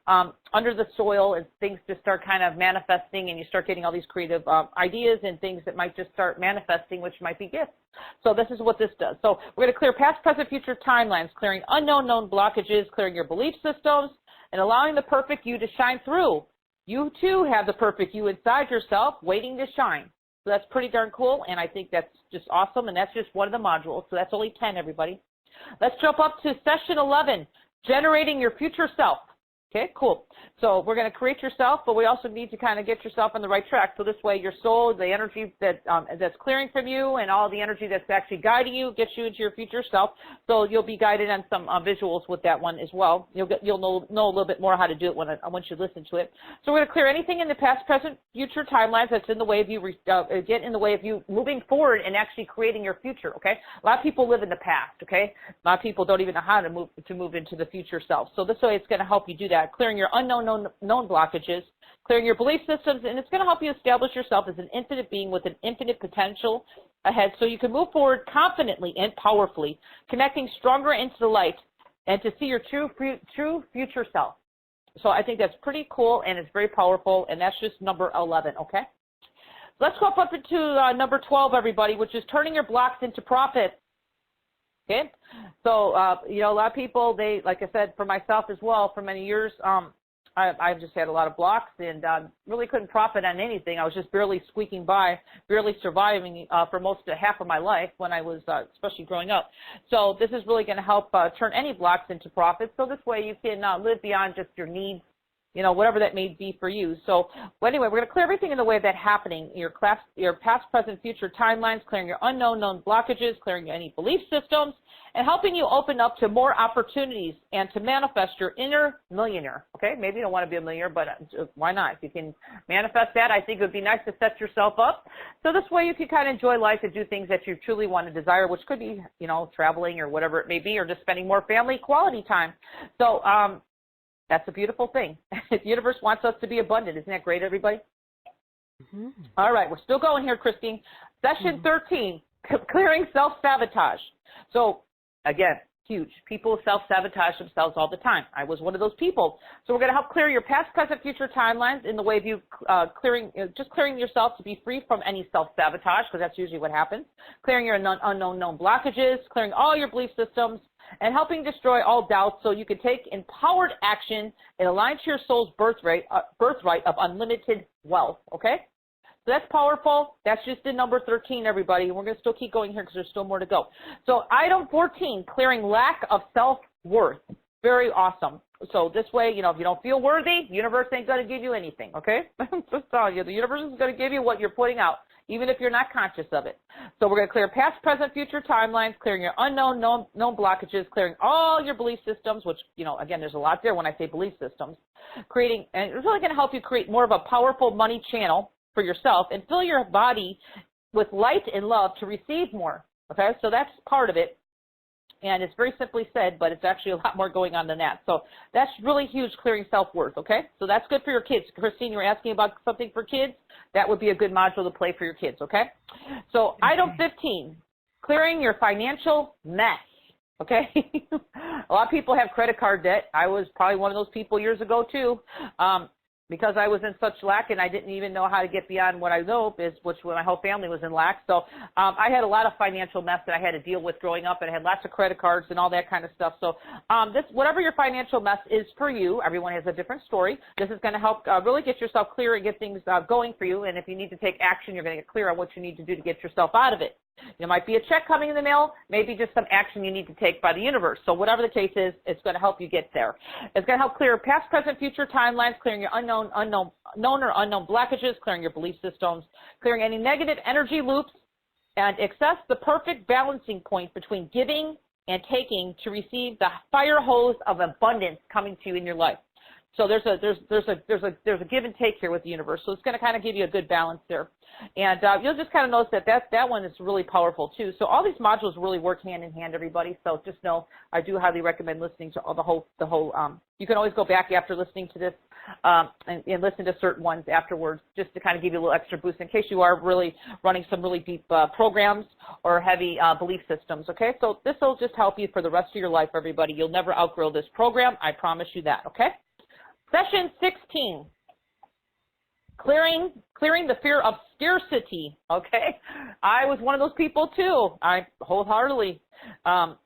under the soil, and things just start kind of manifesting, and you start getting all these creative ideas and things that might just start manifesting, which might be gifts. So this is what this does. So we're going to clear past, present, future timelines, clearing unknown, known blockages, clearing your belief systems, and allowing the perfect you to shine through. You too have the perfect you inside yourself waiting to shine. So that's pretty darn cool, and I think that's just awesome, and that's just one of the modules. So that's only 10, everybody. Let's jump up to session 11, generating your future self. Okay, cool. So we're going to create yourself, but we also need to kind of get yourself on the right track. So this way your soul, the energy that that's clearing from you and all the energy that's actually guiding you gets you into your future self. So you'll be guided on some visuals with that one as well. You'll know a little bit more how to do it once you listen to it. So we're going to clear anything in the past, present, future timelines that's in the way of you, get in the way of you moving forward and actually creating your future, okay? A lot of people live in the past, okay? A lot of people don't even know how to move into the future self. So this way it's going to help you do that. Clearing your known blockages, clearing your belief systems, and it's going to help you establish yourself as an infinite being with an infinite potential ahead so you can move forward confidently and powerfully, connecting stronger into the light and to see your true future self. So I think that's pretty cool and it's very powerful, and that's just number 11, okay? Let's go up into number 12, everybody, which is turning your blocks into profits. Okay, so you know, a lot of people, they, like I said, for myself as well, for many years, I've just had a lot of blocks and really couldn't profit on anything. I was just barely squeaking by, barely surviving for half of my life when I was, especially growing up. So this is really going to help turn any blocks into profits. So this way you can live beyond just your needs, you know, whatever that may be for you. So anyway, we're going to clear everything in the way of that happening, your past, present, future timelines, clearing your known blockages, clearing any belief systems, and helping you open up to more opportunities and to manifest your inner millionaire. Okay, maybe you don't want to be a millionaire, but why not? If you can manifest that, I think it would be nice to set yourself up. So this way you can kind of enjoy life and do things that you truly want to desire, which could be, you know, traveling or whatever it may be, or just spending more family quality time. So, that's a beautiful thing. The universe wants us to be abundant. Isn't that great, everybody? Mm-hmm. All right, we're still going here, Christine. Session 13, clearing self-sabotage. So, again, huge. People self-sabotage themselves all the time. I was one of those people. So we're going to help clear your past, present, future timelines in the way of you just clearing yourself to be free from any self-sabotage, because that's usually what happens. Clearing your known blockages, clearing all your belief systems, and helping destroy all doubts so you can take empowered action and align to your soul's birthright of unlimited wealth, okay? So that's powerful. That's just in number 13, everybody. And we're going to still keep going here because there's still more to go. So item 14, clearing lack of self-worth. Very awesome. So this way, you know, if you don't feel worthy, the universe ain't going to give you anything, okay? I'm just telling you, the universe is going to give you what you're putting out, even if you're not conscious of it. So we're going to clear past, present, future timelines, clearing your known blockages, clearing all your belief systems, which, you know, again, there's a lot there when I say belief systems, and it's really going to help you create more of a powerful money channel for yourself and fill your body with light and love to receive more, okay? So that's part of it. And it's very simply said, but it's actually a lot more going on than that. So that's really huge, clearing self-worth, okay? So that's good for your kids. Christine, you were asking about something for kids. That would be a good module to play for your kids, okay? So item 15, clearing your financial mess, okay? A lot of people have credit card debt. I was probably one of those people years ago, too. Because I was in such lack and I didn't even know how to get beyond what I know, which my whole family was in lack. So I had a lot of financial mess that I had to deal with growing up, and I had lots of credit cards and all that kind of stuff. So whatever your financial mess is for you, everyone has a different story. This is going to help really get yourself clear and get things going for you. And if you need to take action, you're going to get clear on what you need to do to get yourself out of it. It might be a check coming in the mail, maybe just some action you need to take by the universe. So whatever the case is, it's going to help you get there. It's going to help clear past, present, future timelines, clearing your known or unknown blockages, clearing your belief systems, clearing any negative energy loops, and access the perfect balancing point between giving and taking to receive the fire hose of abundance coming to you in your life. So there's a give and take here with the universe. So it's going to kind of give you a good balance there. And you'll just kind of notice that one is really powerful too. So all these modules really work hand in hand, everybody. So just know I do highly recommend listening to the whole. You can always go back after listening to this and listen to certain ones afterwards, just to kind of give you a little extra boost in case you are really running some really deep programs or heavy belief systems. Okay, so this will just help you for the rest of your life, everybody. You'll never outgrow this program. I promise you that. Okay. Session 16, clearing the fear of scarcity, okay? I was one of those people too, I wholeheartedly,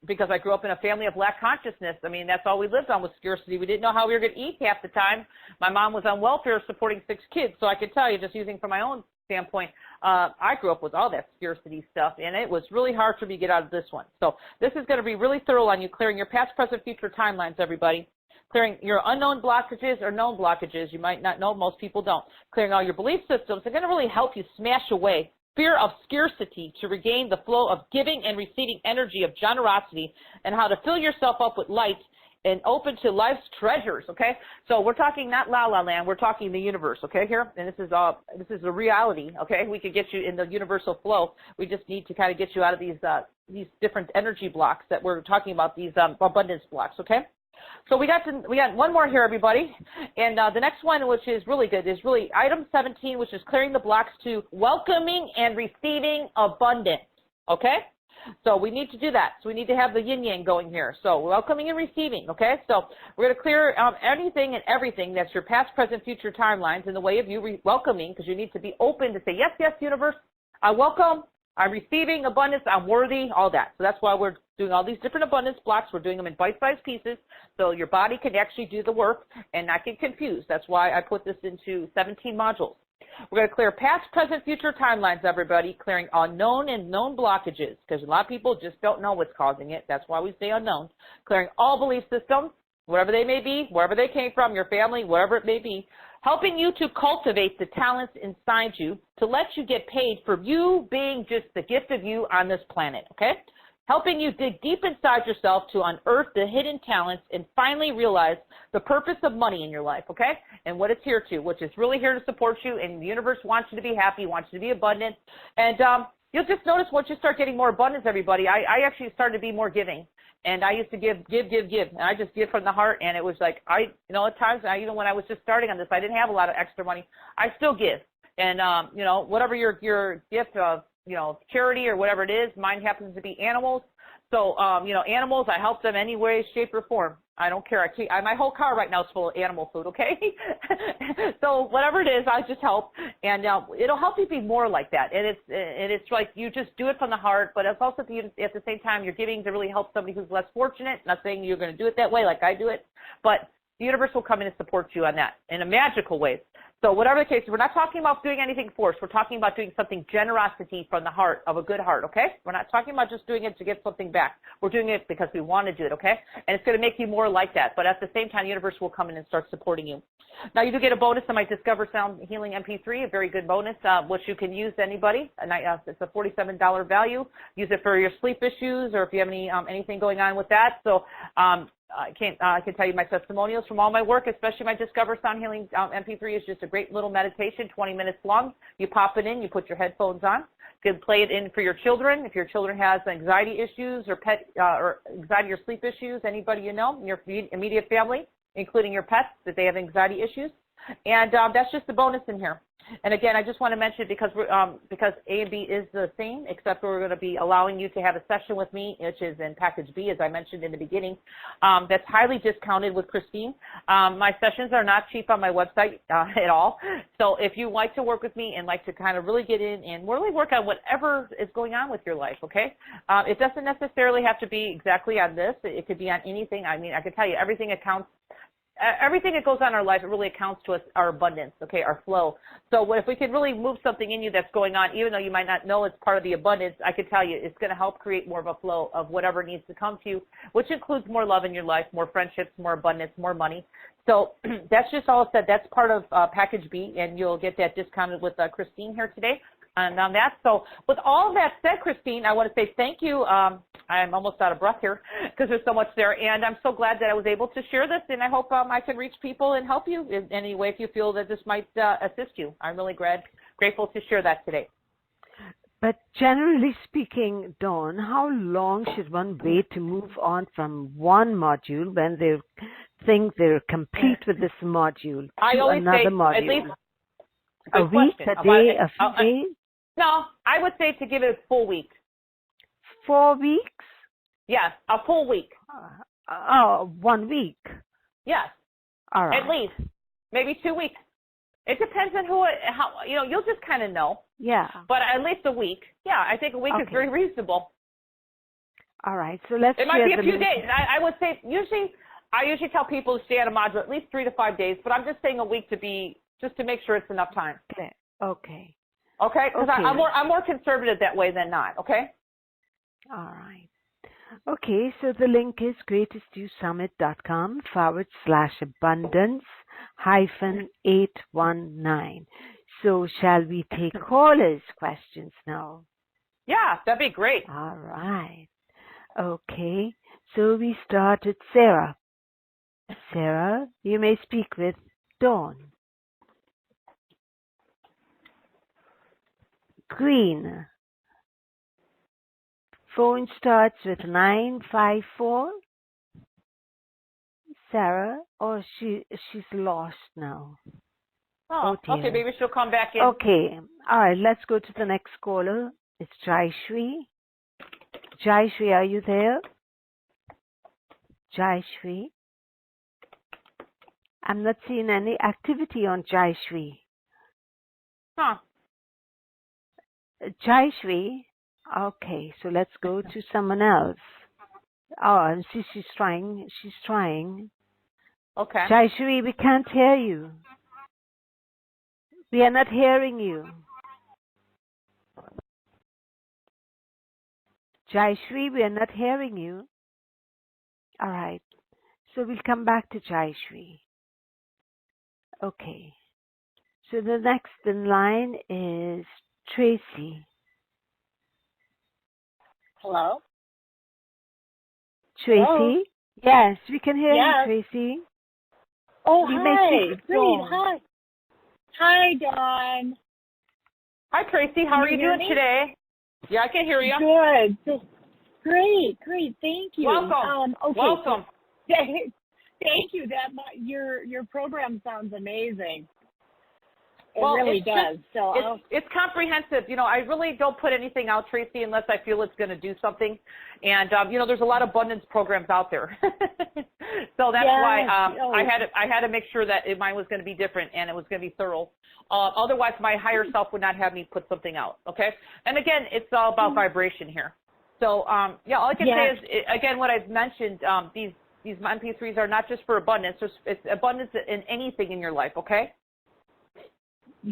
because I grew up in a family of lack consciousness. I mean, that's all we lived on was scarcity. We didn't know how we were going to eat half the time. My mom was on welfare supporting 6 kids, so I could tell you, just using from my own standpoint, I grew up with all that scarcity stuff, and it was really hard for me to get out of this one. So this is going to be really thorough on you, clearing your past, present, future timelines, everybody. Clearing your unknown blockages or known blockages. You might not know, most people don't. Clearing all your belief systems are going to really help you smash away fear of scarcity to regain the flow of giving and receiving energy of generosity and how to fill yourself up with light and open to life's treasures, okay? So we're talking not la-la land, we're talking the universe, okay, here? And this is a reality, okay? We could get you in the universal flow. We just need to kind of get you out of these different energy blocks that we're talking about, these abundance blocks, okay? So we got one more here, everybody. And the next one, which is really good, is really item 17, which is clearing the blocks to welcoming and receiving abundance, okay? So we need to do that. So we need to have the yin-yang going here. So welcoming and receiving, okay? So we're going to clear anything and everything that's your past, present, future timelines in the way of you welcoming, because you need to be open to say, yes, yes, universe, I welcome, I'm receiving abundance, I'm worthy, all that. So that's why we're doing all these different abundance blocks. We're doing them in bite-sized pieces so your body can actually do the work and not get confused. That's why I put this into 17 modules. We're going to clear past, present, future timelines, everybody, clearing unknown and known blockages, because a lot of people just don't know what's causing it. That's why we say unknown. Clearing all belief systems, whatever they may be, wherever they came from, your family, whatever it may be, helping you to cultivate the talents inside you to let you get paid for you being just the gift of you on this planet, okay? Helping you dig deep inside yourself to unearth the hidden talents and finally realize the purpose of money in your life, okay? And what it's here to, which is really here to support you, and the universe wants you to be happy, wants you to be abundant. And you'll just notice once you start getting more abundance, everybody, I actually started to be more giving. And I used to give. And I just give from the heart. And it was like, at times, even when I was just starting on this, I didn't have a lot of extra money. I still give. And, whatever your gift of, charity or whatever it is, mine happens to be animals. So, animals, I help them any way, shape, or form. I don't care. My whole car right now is full of animal food, okay? So whatever it is, I just help. And it'll help you be more like that. And it's like you just do it from the heart, but it's also at the same time you're giving to really help somebody who's less fortunate. Not saying you're going to do it that way like I do it, but the universe will come in and support you on that in a magical way. So whatever the case, we're not talking about doing anything forced. We're talking about doing something generosity from the heart, of a good heart, okay? We're not talking about just doing it to get something back. We're doing it because we want to do it, okay? And it's going to make you more like that. But at the same time, the universe will come in and start supporting you. Now, you do get a bonus on my Discover Sound Healing MP3, a very good bonus, which you can use to anybody. It's a $47 value. Use it for your sleep issues or if you have anything going on with that. So, I can tell you my testimonials from all my work, especially my Discover Sound Healing MP3 is just a great little meditation, 20 minutes long. You pop it in, you put your headphones on. You can play it in for your children. If your children has anxiety issues or or anxiety or sleep issues, anybody you know in your immediate family, including your pets, that they have anxiety issues. And that's just a bonus in here. And again, I just want to mention because A and B is the same, except we're going to be allowing you to have a session with me, which is in package B, as I mentioned in the beginning, that's highly discounted with Christine. My sessions are not cheap on my website at all. So if you like to work with me and like to kind of really get in and really work on whatever is going on with your life, okay? It doesn't necessarily have to be exactly on this. It could be on anything. I mean, I can tell you everything accounts. Everything that goes on in our life, it really accounts to us, our abundance, okay, our flow. So if we can really move something in you that's going on, even though you might not know it's part of the abundance, I can tell you it's going to help create more of a flow of whatever needs to come to you, which includes more love in your life, more friendships, more abundance, more money. So that's just all said. That's part of package B, and you'll get that discounted with Christine here today. And on that, so with all of that said, Christine, I want to say thank you. I'm almost out of breath here because there's so much there, and I'm so glad that I was able to share this, and I hope I can reach people and help you in any way if you feel that this might assist you. I'm really grateful to share that today. But generally speaking, Dawn, how long should one wait to move on from one module when they think they're complete with this module to another module? At least a week, a day, a few days? No, I would say to give it a full week. 4 weeks? Yes, a full week. 1 week? Yes. All right. At least. Maybe 2 weeks. It depends on you'll just kind of know. Yeah. But at least a week. Yeah, I think a week is very reasonable. All right, so let's It might be a few days. I would say I usually tell people to stay on a module at least 3 to 5 days, but I'm just saying a week just to make sure it's enough time. Okay. Okay? Because I'm more conservative that way than not, okay? All right. Okay, so the link is greatestviewsummit.com/abundance-819. So shall we take callers' questions now? Yeah, that'd be great. All right. Okay, so we start with Sarah. Sarah, you may speak with Dawn. Green. Phone starts with 954. Sarah, or she's lost now. Oh, okay, dear. maybe she'll come back in. Okay, all right, let's go to the next caller. It's Jayashri. Jayashri, are you there? Jayashri? I'm not seeing any activity on Jayashri. Huh. Jayashri? Okay, so let's go to someone else. Oh, and she's trying. She's trying. Okay. Jayashri, we can't hear you. We are not hearing you. Jayashri, we are not hearing you. All right. So we'll come back to Jayashri. Okay. So the next in line is Tracy. Hello? Tracy? Hello? Yes, we can hear Yes. you, Tracy. Oh, You may hi. speak with Great. Dawn. Hi. Hi, Dawn. Hi, Tracy. How Can are you you hear doing me? today? Yeah, I can hear you. Good. Great. Thank you. Welcome. Okay. Welcome. Thank you. Your program sounds amazing. It Well, really it's does. So It's comprehensive. You know, I really don't put anything out, Tracy, unless I feel it's going to do something. And you know, there's a lot of abundance programs out there, so that's why I had to make sure that mine was going to be different and it was going to be thorough. Otherwise, my higher self would not have me put something out. Okay. And again, it's all about vibration here. So yeah, all I can say is again what I've mentioned. These MP3s are not just for abundance. It's abundance in anything in your life. Okay.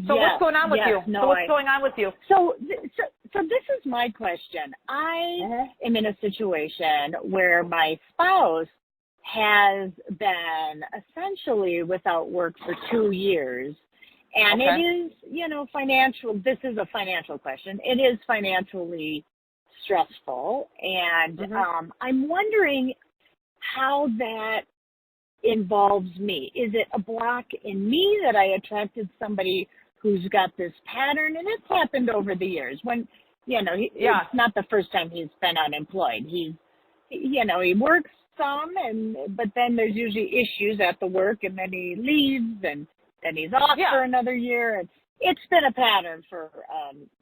So what's going on with you? No, so what's going on with you? So this is my question. I am in a situation where my spouse has been essentially without work for 2 years. And it is, you know, this is a financial question. It is financially stressful. And I'm wondering how that involves me. Is it a block in me that I attracted somebody who's got this pattern? And it's happened over the years when, you know, it's not the first time he's been unemployed. He works some, but then there's usually issues at the work, and then he leaves, and then he's off for another year. And it's been a pattern for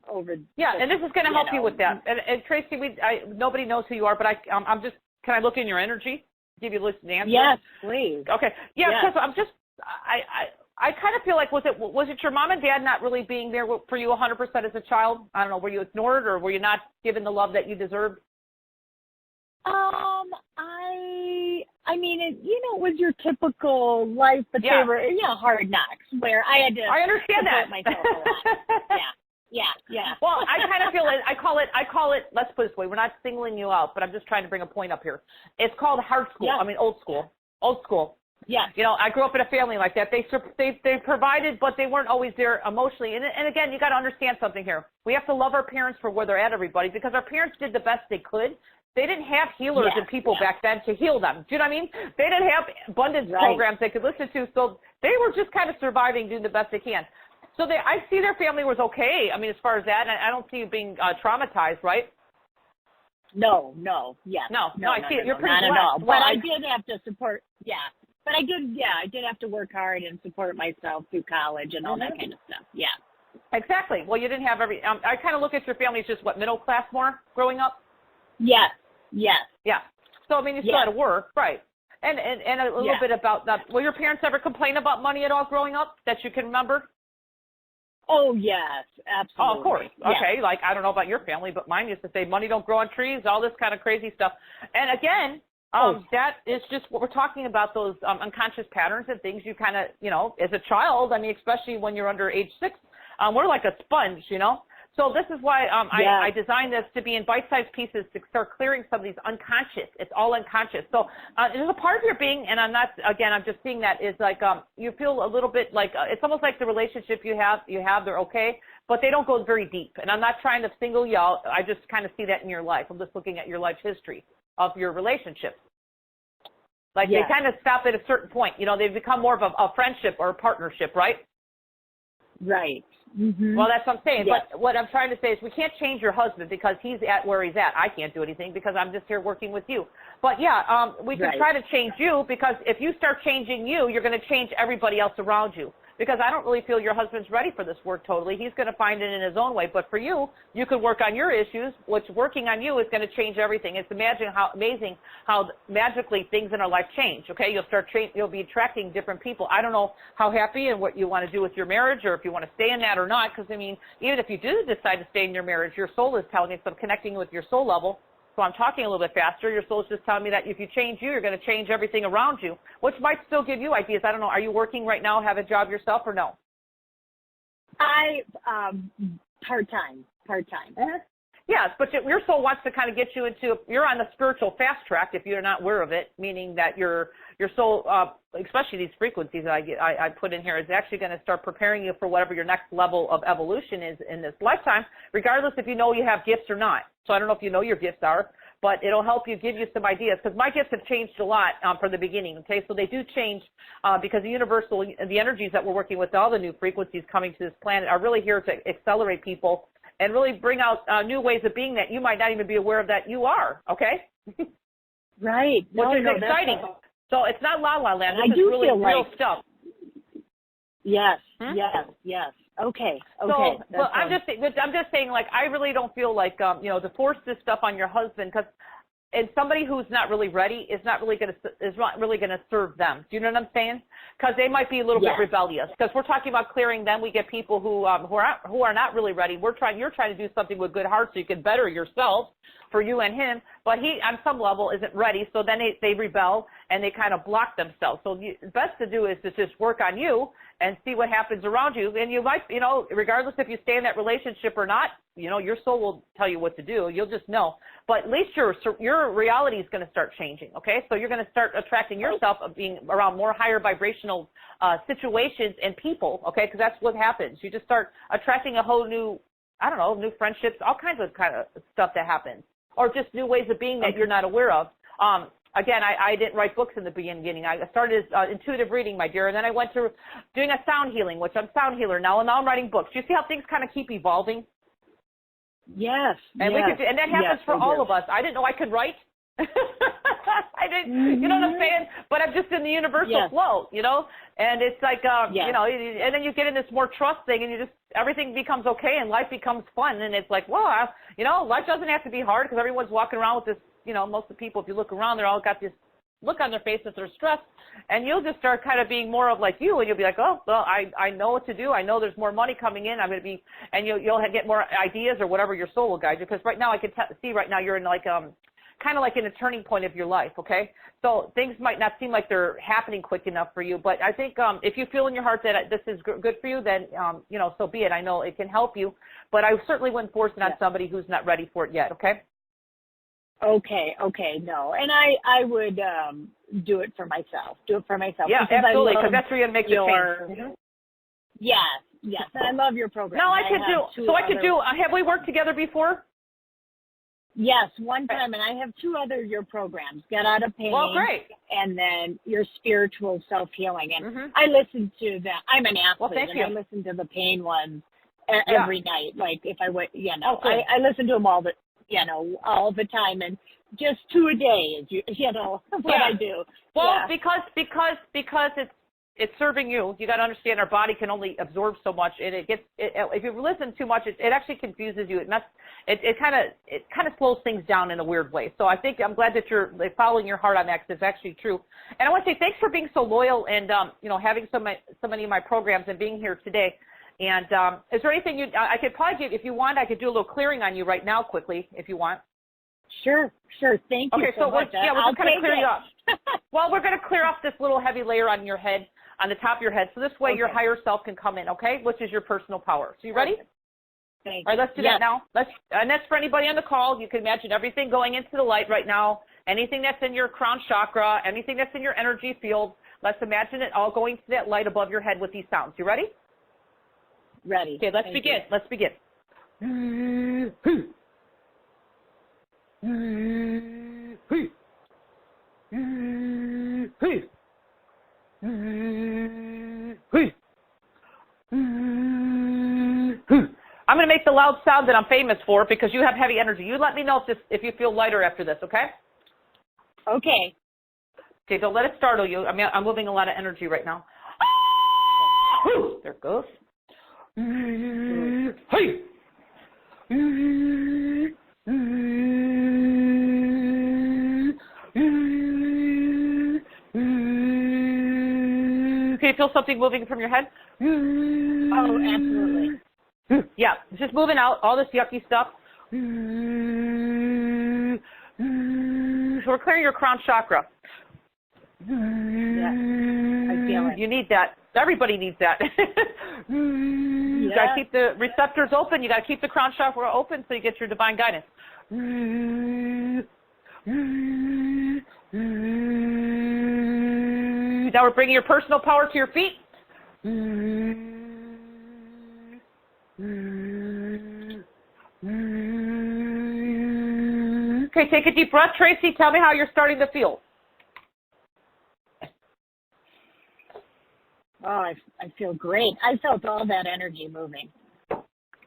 over. Yeah, and this is going to help you with that. And Tracy, nobody knows who you are, but I'm just. Can I look in your energy? Give you a list of answers? Yes, please. Okay. Yeah, because I'm just. I kind of feel like was it your mom and dad not really being there for you 100% as a child? I don't know. Were you ignored, or were you not given the love that you deserved? I mean, it was your typical life, but they were, hard knocks where I had to. I understand that. Myself a lot. Yeah. Well, I kind of feel it. I call it. Let's put it this way: we're not singling you out, but I'm just trying to bring a point up here. It's called hard school. I mean, old school. Old school. Yeah. You know, I grew up in a family like that. They provided, but they weren't always there emotionally. And again, you got to understand something here. We have to love our parents for where they're at, everybody, because our parents did the best they could. They didn't have healers and people back then to heal them. Do you know what I mean? They didn't have abundance programs they could listen to, so they were just kind of surviving, doing the best they can. So I see their family was okay. I mean, as far as that, and I don't see you being traumatized, right? No, yes. No, I see it. You're pretty not blessed. at all. Well, but I did have to support, But I did have to work hard and support myself through college and all that kind of stuff. Yeah. Exactly. Well, you didn't have I kind of look at your family as just, middle class more growing up? Yes. Yeah. So, I mean, you still had to work, right. And a little bit about that. Will your parents ever complain about money at all growing up that you can remember? Oh, yes, absolutely. Oh, of course. Yeah. Okay, like, I don't know about your family, but mine used to say money don't grow on trees, all this kind of crazy stuff. And again, that is just what we're talking about, those unconscious patterns and things you kind of, you know, as a child, I mean, especially when you're under age 6, we're like a sponge, you know. So this is why I designed this to be in bite-sized pieces to start clearing some of these unconscious. It's all unconscious. So there's a part of your being, and I'm just seeing that is like you feel a little bit like it's almost like the relationship you have, they're okay, but they don't go very deep. And I'm not trying to single you out. I just kind of see that in your life. I'm just looking at your life history of your relationships. Like they kind of stop at a certain point. You know, they become more of a friendship or a partnership, right? Right. Mm-hmm. Well, that's what I'm saying. Yes. But what I'm trying to say is we can't change your husband because he's at where he's at. I can't do anything because I'm just here working with you. But, yeah, we can try to change you because if you start changing you, you're going to change everybody else around you. Because I don't really feel your husband's ready for this work totally. He's going to find it in his own way. But for you, you could work on your issues, which working on you is going to change everything. It's amazing how magically things in our life change, okay? You'll be attracting different people. I don't know how happy and what you want to do with your marriage or if you want to stay in that or not, because, I mean, even if you do decide to stay in your marriage, your soul is telling you, so I'm connecting with your soul level. So I'm talking a little bit faster. Your soul's just telling me that if you change you, you're going to change everything around you, which might still give you ideas. I don't know. Are you working right now, have a job yourself, or no? I part-time. Yes, but your soul wants to kind of get you into, you're on the spiritual fast track if you're not aware of it, meaning that your soul, especially these frequencies that I put in here, is actually going to start preparing you for whatever your next level of evolution is in this lifetime, regardless if you know you have gifts or not. So I don't know if you know your gifts are, but it'll help you, give you some ideas, because my gifts have changed a lot from the beginning, okay? So they do change because the energies that we're working with, all the new frequencies coming to this planet are really here to accelerate people and really bring out new ways of being that you might not even be aware of that you are, okay? Right. Which is exciting. So it's not la-la land. This is really real stuff. Yes, yes. Okay. So, well, I'm just saying, like, I really don't feel like, to force this stuff on your husband, because and somebody who's not really ready is not really going to serve them. Do you know what I'm saying? Because they might be a little bit rebellious. Because we're talking about clearing them. We get people who are not really ready. You're trying to do something with good heart so you can better yourself for you and him. But he, on some level, isn't ready. So then they rebel and they kind of block themselves. So the best to do is to just work on you and see what happens around you. And you might, regardless if you stay in that relationship or not, your soul will tell you what to do. You'll just know. But at least your reality is going to start changing, okay? So you're going to start attracting yourself of being around more higher vibrational situations and people, okay? Because that's what happens. You just start attracting a whole new, new friendships, all kinds of stuff that happens. Or just new ways of being that you're not aware of. Again, I didn't write books in the beginning. I started intuitive reading, my dear, and then I went to doing a sound healing, which I'm sound healer now, and now I'm writing books. Do you see how things kind of keep evolving? Yes. And that happens for all of us. I didn't know I could write. I didn't, you know what I'm saying? But I'm just in the universal flow, and it's like, and then you get in this more trust thing, and everything becomes okay, and life becomes fun, and it's like, well, life doesn't have to be hard because everyone's walking around with this, most of the people, if you look around, they're all got this look on their face that they're stressed, and you'll just start kind of being more of like you, and you'll be like, oh, well, I know what to do. I know there's more money coming in. I'm going to be, and you'll get more ideas or whatever your soul will guide you, because right now I can see right now you're in like, kind of like in a turning point of your life, okay? So things might not seem like they're happening quick enough for you, but I think if you feel in your heart that this is good for you, then, so be it. I know it can help you, but I certainly wouldn't force it on somebody who's not ready for it yet, okay? Okay, no. And I would do it for myself. Yeah, absolutely, because that's where you're going to make the change. Mm-hmm. Yes. And I love your program. No, I could do, have we worked together before? Yes, one time, and I have two other your programs, Get Out of Pain, great. And then your spiritual self-healing. And I listen to that. I'm an athlete, and I listen to the pain ones every night. Like if I went, I listen to them all the time, and just 2 a day is, what I do. Well, because it's serving you. You got to understand our body can only absorb so much, and if you listen too much, it actually confuses you. It kind of slows things down in a weird way. So I'm glad that you're following your heart on that, because it's actually true. And I want to say thanks for being so loyal and having so many of my programs and being here today. And is there anything I could probably give, if you want, I could do a little clearing on you right now quickly if you want. Sure. Thank you so much. We're just going to clear you off. Well, we're going to clear off this little heavy layer on your head, on the top of your head, so this way your higher self can come in, okay, which is your personal power. So you ready? Thank All right, let's do yes. that now. And that's for anybody on the call. You can imagine everything going into the light right now, anything that's in your crown chakra, anything that's in your energy field. Let's imagine it all going to that light above your head with these sounds. You ready? Ready. Okay, let's Thank begin. you. Let's begin. I'm going to make the loud sound that I'm famous for because you have heavy energy. You let me know if you feel lighter after this, okay? Okay. Okay, don't let it startle you. I mean, I'm moving a lot of energy right now. There it goes. Can you feel something moving from your head? Oh, absolutely. Yeah, it's just moving out all this yucky stuff. So we're clearing your crown chakra. Yeah, I feel it. You need that. Everybody needs that. You got to keep the receptors open. You got to keep the crown chakra open so you get your divine guidance. Now we're bringing your personal power to your feet. Okay, take a deep breath. Tracy, tell me how you're starting to feel. Oh, I feel great. I felt all that energy moving.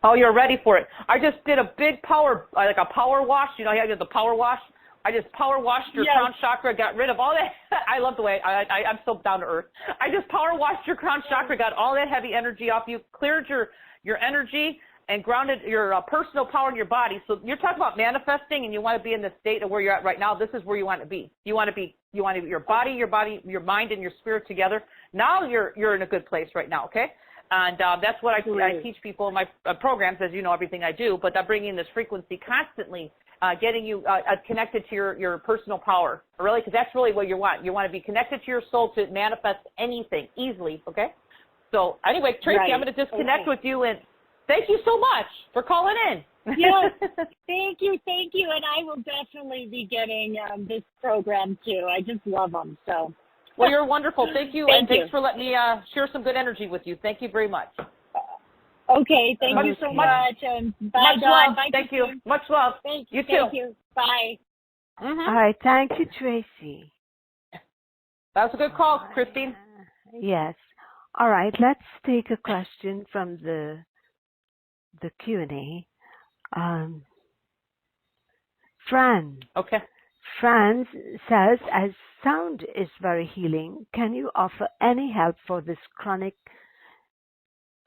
Oh, you're ready for it. I just did a big power, like a power wash. You know how you did the power wash? I just power washed your crown chakra, got rid of all that. I love the way, I'm so down to earth. I just power washed your crown chakra, got all that heavy energy off you, cleared your energy, and grounded your personal power in your body. So you're talking about manifesting, and you want to be in the state of where you're at right now. This is where you want to be. You want to be your body, your mind, and your spirit together. Now you're in a good place right now, okay? And that's what I teach people in my programs, as you know, everything I do. But I'm bringing this frequency constantly, getting you connected to your personal power, really, because that's really what you want. You want to be connected to your soul to manifest anything easily, okay? So anyway, Tracy, I'm going to disconnect with you, and thank you so much for calling in. Yes, thank you, and I will definitely be getting this program too. I just love them, so. Well, you're wonderful. Thank you, Thank you. Thanks for letting me share some good energy with you. Thank you very much. Okay, thank you so much, and bye, much Dawn. love. Bye, Thank Christine. you. Much love. Thank you. Thank you. Bye. Mm-hmm. All right. Thank you, Tracy. That was a good call, Christine. Yes. All right. Let's take a question from the Q&A. Fran. Okay. Fran says, as sound is very healing, can you offer any help for this chronic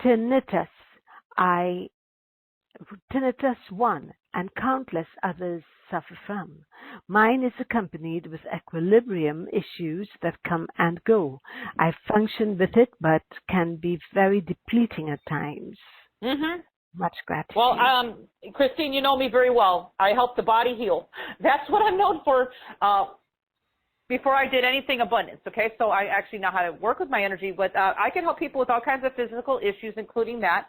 tinnitus? Tinnitus 1 and countless others suffer from. Mine is accompanied with equilibrium issues that come and go. I function with it, but can be very depleting at times. Mm-hmm. Much gratitude. Well, Christine, you know me very well. I help the body heal. That's what I'm known for. Before I did anything abundance, okay? So I actually know how to work with my energy, but I can help people with all kinds of physical issues, including that.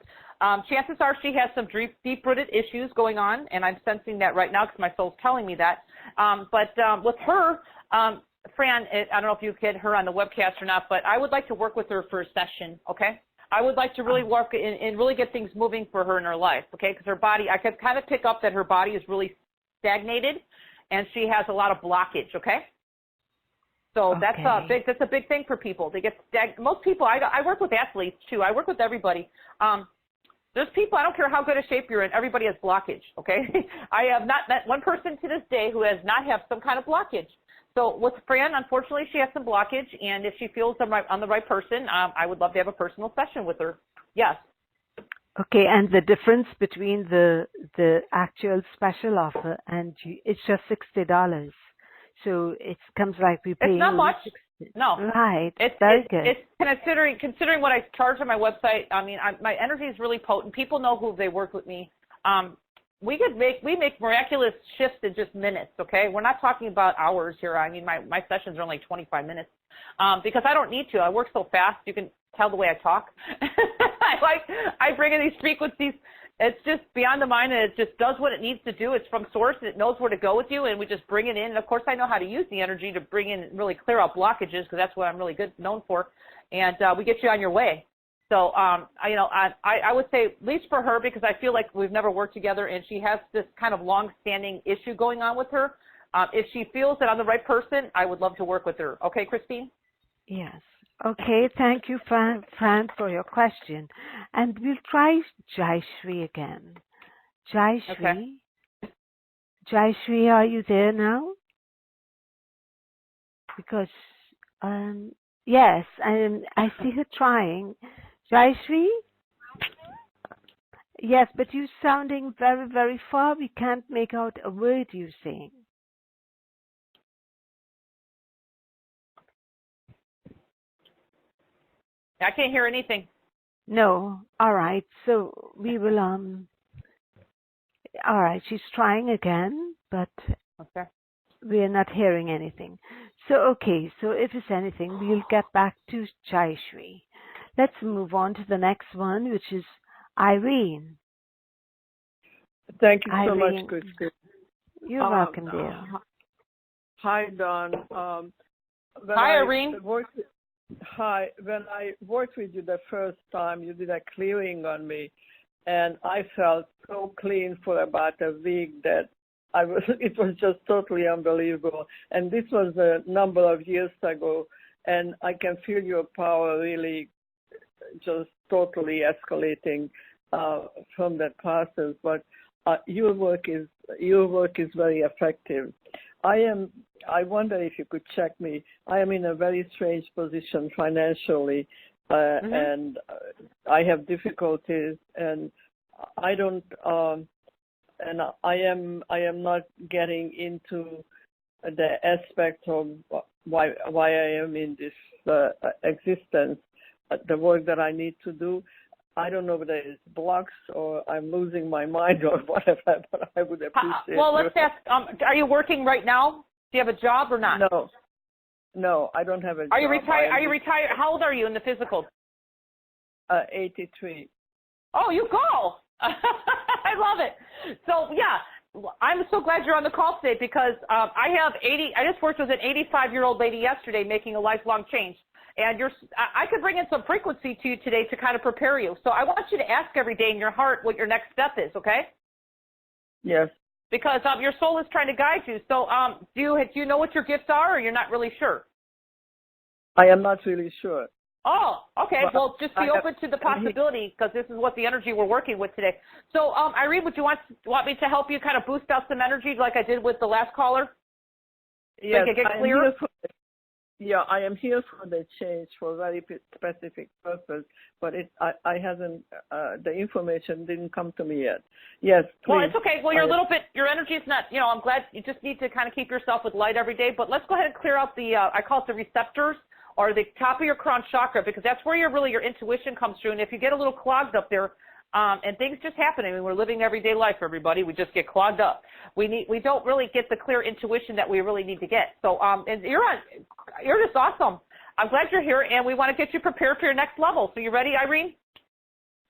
Chances are she has some deep-rooted issues going on, and I'm sensing that right now because my soul's telling me that. But with her, Fran, I don't know if you get her on the webcast or not, but I would like to work with her for a session, okay? I would like to really work and really get things moving for her in her life, okay? Because her body, I could kind of pick up that her body is really stagnated, and she has a lot of blockage, okay? So that's a big thing for people. They get most people. I work with athletes too. I work with everybody. There's people. I don't care how good a shape you're in. Everybody has blockage. Okay. I have not met one person to this day who has not have some kind of blockage. So with Fran, unfortunately, she has some blockage, and if she feels I'm the right person, I would love to have a personal session with her. Yes. Okay, and the difference between the actual special offer and it's just $60. So it comes like we pay. It's not much. No. Right. It's very good. It's considering what I charge on my website. I mean, my energy is really potent. People know who they work with me. We make miraculous shifts in just minutes. Okay, we're not talking about hours here. I mean, my sessions are only 25 minutes because I don't need to. I work so fast. You can tell the way I talk. I bring in these frequencies It's just beyond the mind, and it just does what it needs to do. It's from source, and it knows where to go with you, and we just bring it in. And of course, I know how to use the energy to bring in, really clear out blockages, because that's what I'm really known for. And we get you on your way. So, I would say, at least for her, because I feel like we've never worked together, and she has this kind of long-standing issue going on with her. If she feels that I'm the right person, I would love to work with her. Okay, Christine? Yes. Okay, thank you, Fran, for your question. And we'll try Jayashree again. Jayashree? Okay. Jayashree, are you there now? Because, yes, I see her trying. Jayashree? Yes, but you're sounding very, very far. We can't make out a word you're saying. I can't hear anything. No. All right. So we will, all right. She's trying again, but Okay. we're not hearing anything. So, okay. So if it's anything, we'll get back to Jayashree. Let's move on to the next one, which is Irene. Thank you so Irene. much, Christine. You're welcome, dear. Hi, Dawn. Hi, Irene. Hi. When I worked with you the first time, you did a clearing on me, and I felt so clean for about a week that it was just totally unbelievable. And this was a number of years ago, and I can feel your power really just totally escalating from that process. But your work is very effective. I wonder if you could check me. I am in a very strange position financially, and I have difficulties, and I don't, and I am not getting into the aspect of why I am in this existence, the work that I need to do. I don't know whether it's blocks or I'm losing my mind or whatever, but I would appreciate. Well, let's ask. Are you working right now? Do you have a job or not? No, I don't have a job. Are you retired? Are you retired? How old are you in the physical? 83. Oh, you go. I love it. So yeah, I'm so glad you're on the call today because I just worked with an 85-year-old lady yesterday making a lifelong change. And I could bring in some frequency to you today to kind of prepare you. So I want you to ask every day in your heart what your next step is, okay? Yes. Because your soul is trying to guide you. So do you know what your gifts are, or you're not really sure? I am not really sure. Oh, okay. Well, just be open to the possibility because this is what the energy we're working with today. So, Irene, would you want me to help you kind of boost out some energy like I did with the last caller? Yes, so you can get clear? I am here for the change for a very specific purpose, but I hasn't, the information didn't come to me yet. Yes, please. Well, it's okay. Well, your energy is not, I'm glad you just need to kind of keep yourself with light every day, but let's go ahead and clear out I call it the receptors or the top of your crown chakra because that's where your intuition comes through. And if you get a little clogged up there, and things just happen. I mean, we're living everyday life, everybody. We just get clogged up. We don't really get the clear intuition that we really need to get. So, and you're just awesome. I'm glad you're here, and we want to get you prepared for your next level. So, you ready, Irene?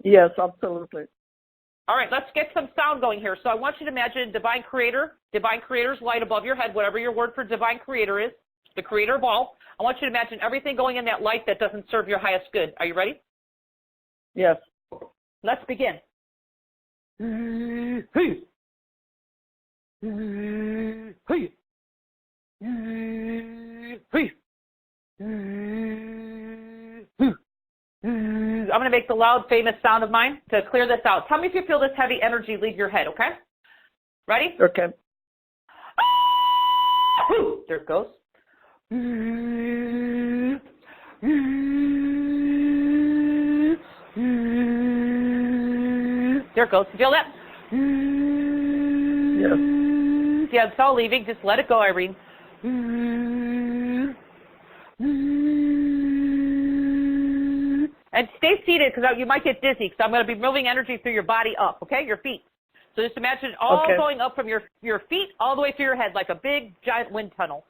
Yes, absolutely. All right, let's get some sound going here. So, I want you to imagine Divine Creator's light above your head, whatever your word for Divine Creator is, the Creator of all. I want you to imagine everything going in that light that doesn't serve your highest good. Are you ready? Yes. Let's begin. Hey. Hey. Hey. I'm going to make the loud, famous sound of mine to clear this out. Tell me if you feel this heavy energy leave your head, okay? Ready? Okay. There it goes. There it goes. Feel that? Yes. Yeah, it's all leaving. Just let it go, Irene. And stay seated because you might get dizzy because I'm going to be moving energy through your body up, okay? Your feet. So just imagine it all going up from your feet all the way through your head like a big, giant wind tunnel.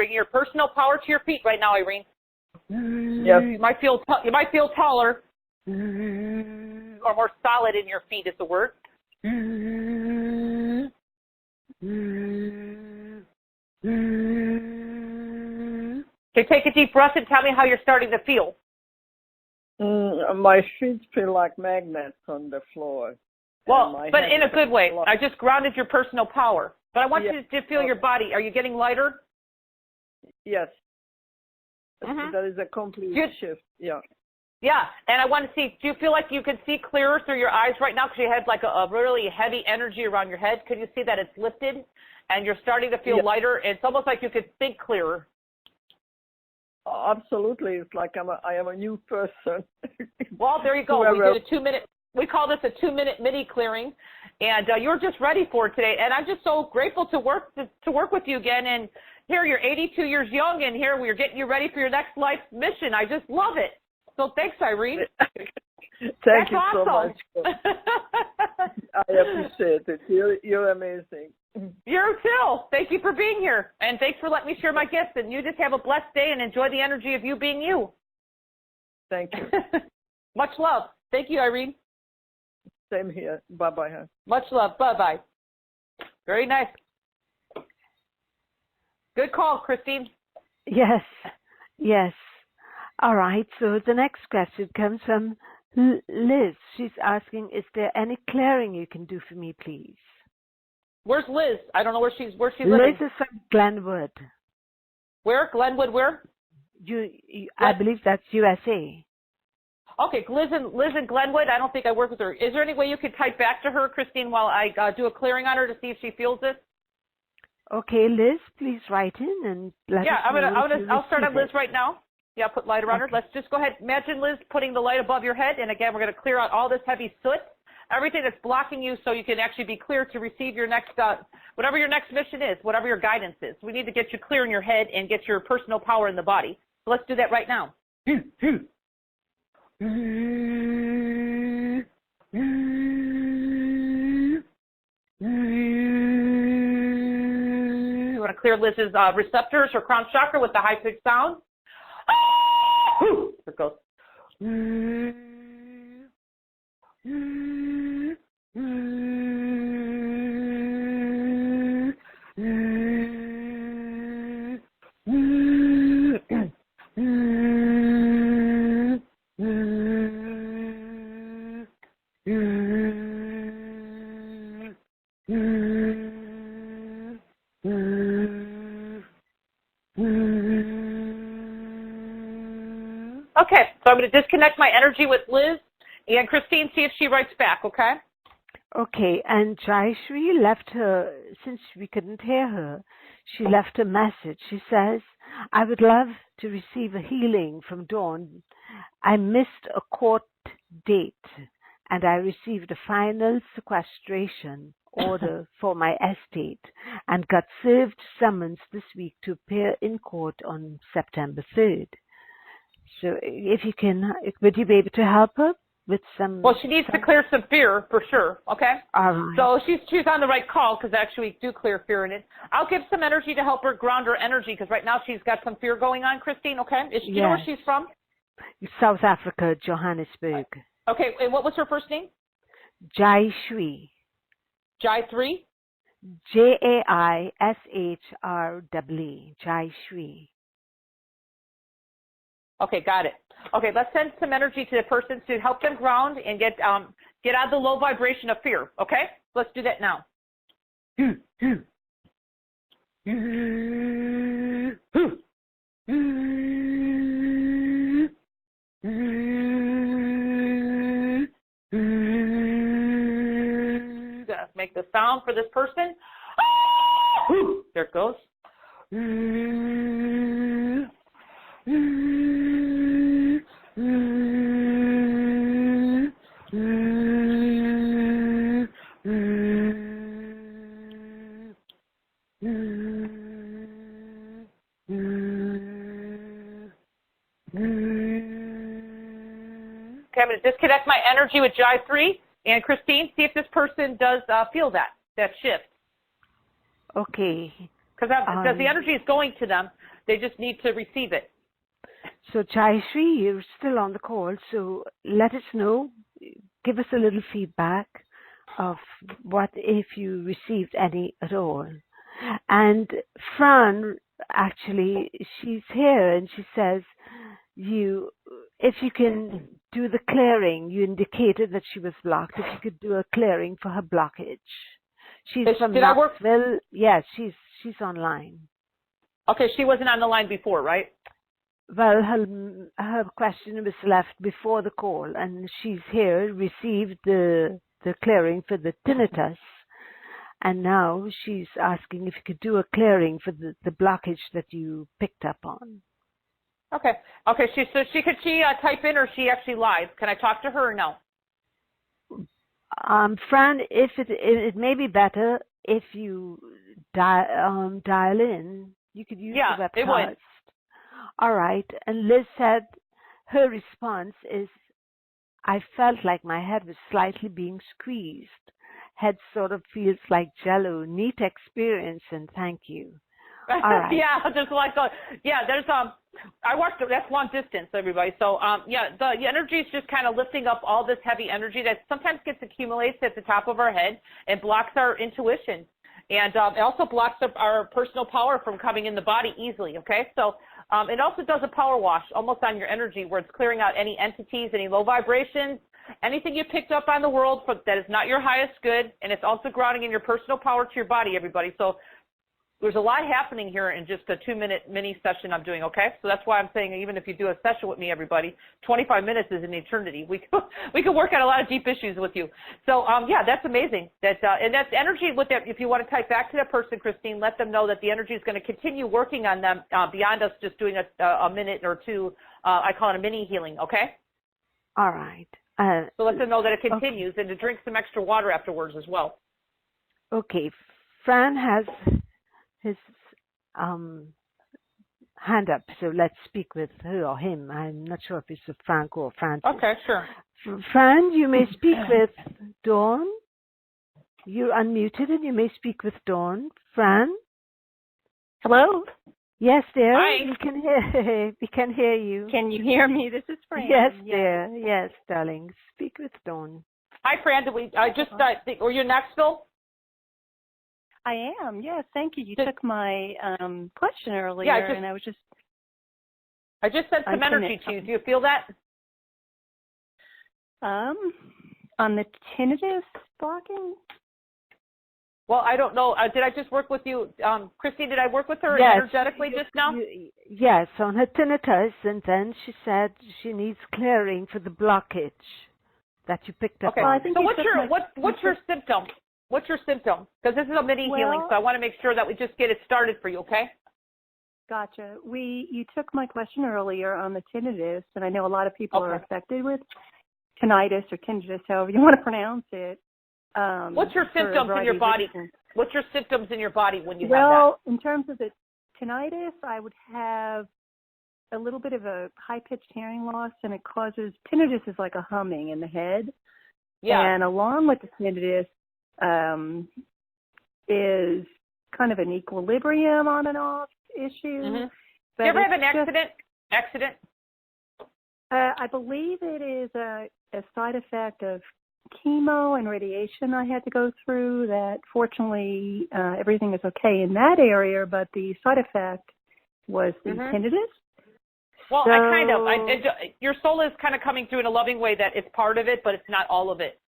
bringing your personal power to your feet right now, Irene. Yes. You might feel taller, or more solid in your feet is the word. Okay, take a deep breath and tell me how you're starting to feel. My feet feel like magnets on the floor. Well, but in a good way. I just grounded your personal power. But I want you to feel your body. Are you getting lighter? Yes. That is a complete shift. Yeah. Yeah, and I want to see, do you feel like you can see clearer through your eyes right now because you had like a really heavy energy around your head? Can you see that it's lifted and you're starting to feel lighter? It's almost like you could think clearer. Absolutely. It's like I am a new person. Well, there you go. We did a 2-minute, we call this a 2-minute mini clearing, and you're just ready for it today. And I'm just so grateful to work with you again. And here you're 82 years young, and here we're getting you ready for your next life mission. I just love it. So thanks, Irene. Thank you so much. I appreciate it. You're amazing. You too. Thank you for being here. And thanks for letting me share my gifts. And you just have a blessed day and enjoy the energy of you being you. Thank you. Much love. Thank you, Irene. Same here. Bye-bye. Much love. Bye-bye. Very nice. Good call, Christine. Yes, yes. All right, so the next question comes from Liz. She's asking, is there any clearing you can do for me, please? Where's Liz? I don't know where she's living. Liz is from Glenwood. Where? Glenwood, where? I believe that's USA. Okay, Liz in Glenwood. I don't think I work with her. Is there any way you could type back to her, Christine, while I do a clearing on her to see if she feels this? Okay, Liz, please write in and let us know. I'll start on Liz right now. Yeah, put light around her. Let's just go ahead. Imagine, Liz, putting the light above your head. And again, we're going to clear out all this heavy soot, everything that's blocking you so you can actually be clear to receive your next, whatever your next mission is, whatever your guidance is. We need to get you clear in your head and get your personal power in the body. So let's do that right now. You want to clear Liz's receptors, her crown chakra, with the high-pitched sound. There it goes. Okay, so I'm going to disconnect my energy with Liz, and Christine, see if she writes back, okay? Okay, and Jayashree left her, since we couldn't hear her, she left a message. She says, I would love to receive a healing from Dawn. I missed a court date, and I received a final sequestration order for my estate and got served summons this week to appear in court on September 3rd. So if you can, would you be able to help her with some? Well, she needs to clear some fear for sure, okay? All right. So she's on the right call because actually we do clear fear in it. I'll give some energy to help her ground her energy because right now she's got some fear going on, Christine, okay? Do you know where she's from? South Africa, Johannesburg. Okay, and what was her first name? Jayashree. Jayashree? Jaishree. Jayashree. Okay, got it. Okay, let's send some energy to the person to help them ground and get out of the low vibration of fear, okay? Let's do that now. Gonna make the sound for this person. There it goes. Okay, I'm going to disconnect my energy with Jayashree. And Christine, see if this person does feel that shift. Okay. Because the energy is going to them. They just need to receive it. So Jayashree, you're still on the call, so let us know. Give us a little feedback of what if you received any at all. And Fran, actually, she's here and she says, if you can do the clearing, you indicated that she was blocked, if you could do a clearing for her blockage. She's from Knoxville. Yes, she's online. Okay, she wasn't on the line before, right? Well, her question was left before the call, and she's here, received the clearing for the tinnitus, and now she's asking if you could do a clearing for the blockage that you picked up on. Okay. Okay. Could she type in, or is she actually live? Can I talk to her or no? Fran, if it may be better if you dial in. You could use the webcast. It would. All right. And Liz said her response is, I felt like my head was slightly being squeezed. Head sort of feels like jello. Neat experience, and thank you. All right. Yeah, just like there's I watched it. That's long distance, everybody. So the energy is just kind of lifting up all this heavy energy that sometimes gets accumulates at the top of our head and blocks our intuition, and it also blocks our personal power from coming in the body easily. Okay, so it also does a power wash almost on your energy, where it's clearing out any entities, any low vibrations, anything you picked up on the world that is not your highest good, and it's also grounding in your personal power to your body, everybody. So there's a lot happening here in just a 2-minute mini session I'm doing, okay? So that's why I'm saying even if you do a session with me, everybody, 25 minutes is an eternity. We can work on a lot of deep issues with you. So, that's amazing. And that's energy with that. If you want to type back to that person, Christine, let them know that the energy is going to continue working on them beyond us just doing a minute or two. I call it a mini healing, okay? All right. So let them know that it continues, and to drink some extra water afterwards as well. Okay. Fran has his hand up, so let's speak with her or him. I'm not sure if it's a Franco or Francis. Okay, sure. Fran, you may speak with Dawn. You're unmuted and you may speak with Dawn. Fran? Hello? Yes, dear. Hi. We can hear you. Can you hear me? This is Fran. Yes, dear. Yes, darling. Speak with Dawn. Hi, Fran. Were you in Knoxville? I am, yes. Thank you. You took my question earlier, and I was just... I just sent some energy to you. Do you feel that? On the tinnitus blocking? Well, I don't know. Did I just work with you? Christine, did I work with her energetically just now? Yes, on her tinnitus, and then she said she needs clearing for the blockage that you picked up on. Well, I think so what's your symptom? What's your symptom? Because this is a mini healing, so I want to make sure that we just get it started for you, okay? Gotcha. You took my question earlier on the tinnitus, and I know a lot of people are affected with tinnitus or tinnitus, however you want to pronounce it. What's your symptoms in your body? What's your symptoms in your body when you have that? Well, in terms of the tinnitus, I would have a little bit of a high-pitched hearing loss, and it causes tinnitus is like a humming in the head. Yeah. And along with the tinnitus is kind of an equilibrium on and off issue. Mm-hmm. Do you ever have an accident? I believe it is a side effect of chemo and radiation I had to go through that fortunately everything is okay in that area, but the side effect was the tinnitus. Well, your soul is kind of coming through in a loving way that it's part of it, but it's not all of it.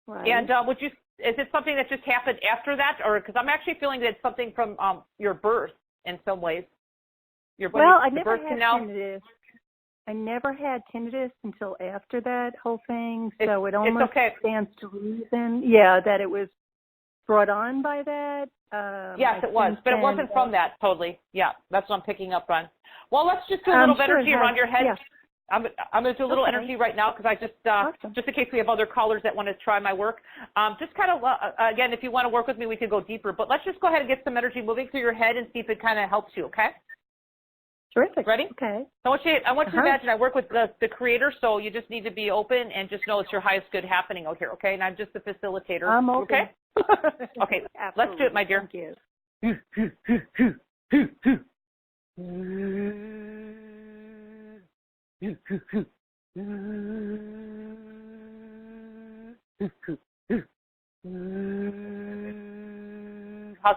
Right. And is it something that just happened after that, or because I'm actually feeling that it's something from your birth in some ways? I never had tinnitus. I never had tinnitus until after that whole thing, so it almost stands to reason, that it was brought on by that. Yes, it was, but it wasn't from that totally. Yeah, that's what I'm picking up on. Well, let's just do a little energy around your head. Yeah. I'm going to do a little energy right now because I just in case we have other callers that want to try my work. Just kind of, again, if you want to work with me, we could go deeper. But let's just go ahead and get some energy moving through your head and see if it kind of helps you, okay? Terrific. Ready? Okay. I want you to imagine I work with the creator, so you just need to be open and just know it's your highest good happening out here, okay? And I'm just the facilitator. I'm open. Okay? Okay, let's do it, my dear. Thank you. How's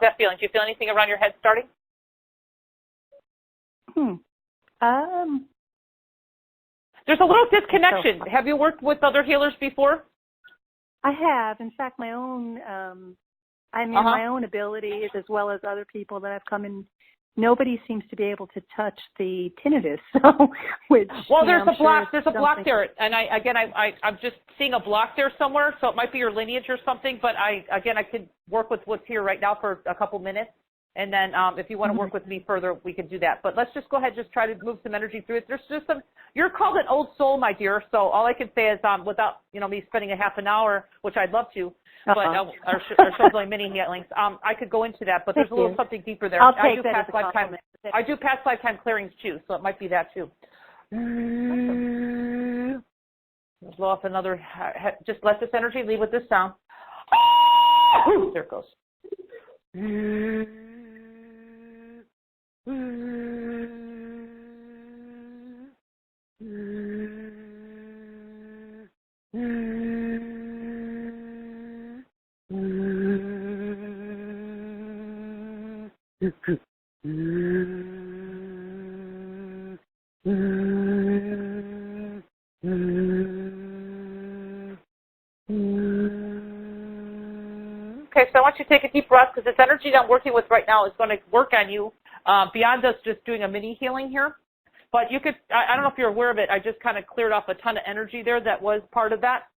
that feeling? Do you feel anything around your head starting? There's a little disconnection. Have you worked with other healers before? I have. In fact, my own, my own abilities as well as other people that have come in, nobody seems to be able to touch the tinnitus. So, which there's a block. There's a block there, and I'm just seeing a block there somewhere. So it might be your lineage or something. But I could work with what's here right now for a couple minutes. And then if you want to work with me further, we can do that. But let's just go ahead and just try to move some energy through it. There's just you're called an old soul, my dear. So all I can say is without, me spending a half an hour, which I'd love to, but our show's only mini healings, I could go into that. But there's a little something deeper there. I do past lifetime clearings too, so it might be that too. Let's blow off another, just let this energy leave with this sound. There it goes. Okay, so I want you to take a deep breath because this energy that I'm working with right now is going to work on you beyond us just doing a mini healing here. But you could, I don't know if you're aware of it, I just kind of cleared off a ton of energy there that was part of that.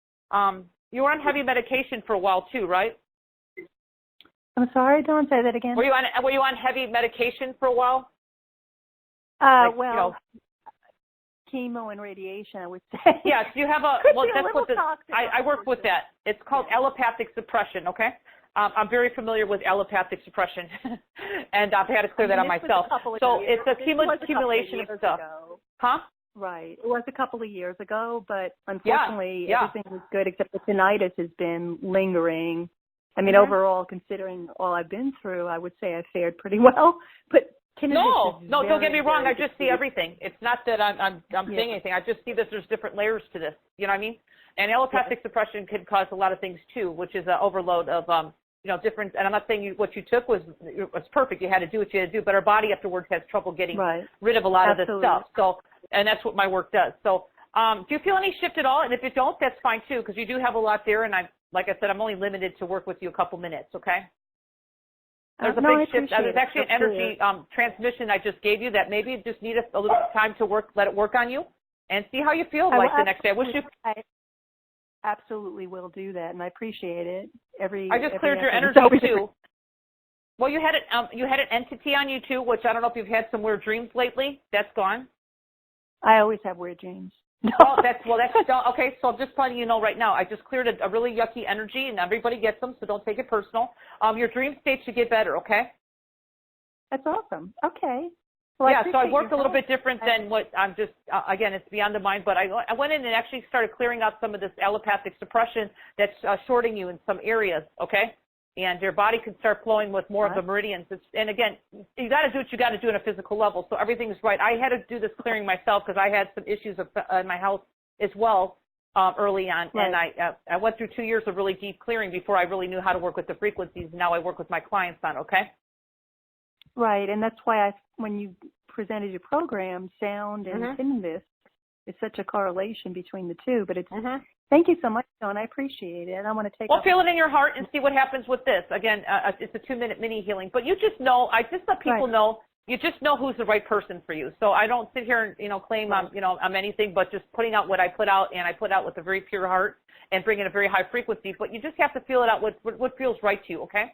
You were on heavy medication for a while too, right? I'm sorry, don't say that again. Were you on heavy medication for a while? Chemo and radiation, I would say. Yes, you have I work with that. It's called allopathic suppression, okay? I'm very familiar with allopathic suppression, and I've had to clear that on myself. So it's a accumulation of stuff. Huh? Right. It was a couple of years ago, but unfortunately everything was good except the tinnitus has been lingering. I mean, overall, considering all I've been through, I would say I fared pretty well. But no, don't get me wrong. I just see everything. It's not that I'm saying anything. I just see that there's different layers to this. You know what I mean? And allopathic suppression can cause a lot of things too, which is an overload of different. And I'm not saying what you took was perfect. You had to do what you had to do, but our body afterwards has trouble getting rid of a lot of this stuff. So, and that's what my work does. So, do you feel any shift at all? And if you don't, that's fine too, because you do have a lot there. And like I said, I'm only limited to work with you a couple minutes. Okay. There's a big shift. There's actually an energy transmission I just gave you that maybe you just need a little time to let it work on you and see how you feel the next day. I absolutely will do that, and I appreciate it. I just cleared your energy too. Well, you had an entity on you too, which I don't know if you've had some weird dreams lately. That's gone. I always have weird dreams. Okay. So I'm just letting you know right now. I just cleared a really yucky energy, and everybody gets them, so don't take it personal. Your dream state should get better. Okay. That's awesome. Okay. Well, so I worked a little bit different than what I'm just. Again, it's beyond the mind, but I went in and actually started clearing out some of this allopathic suppression that's shorting you in some areas. Okay. And your body can start flowing with more of the meridians. And again, you got to do what you got to do on a physical level. So everything's right. I had to do this clearing myself because I had some issues in my health as well early on. Right. And I went through 2 years of really deep clearing before I really knew how to work with the frequencies. Now I work with my clients on, okay? Right. And that's why when you presented your program, sound and tinnitus, it's such a correlation between the two. But it's thank you so much, Dawn. I appreciate it. I want to take. Well, feel it in your heart and see what happens with this. Again, it's a 2-minute mini healing. But you just know. I just let people know. You just know who's the right person for you. So I don't sit here and claim I'm anything, but just putting out what I put out, and I put out with a very pure heart and bring in a very high frequency. But you just have to feel it out. What feels right to you? Okay.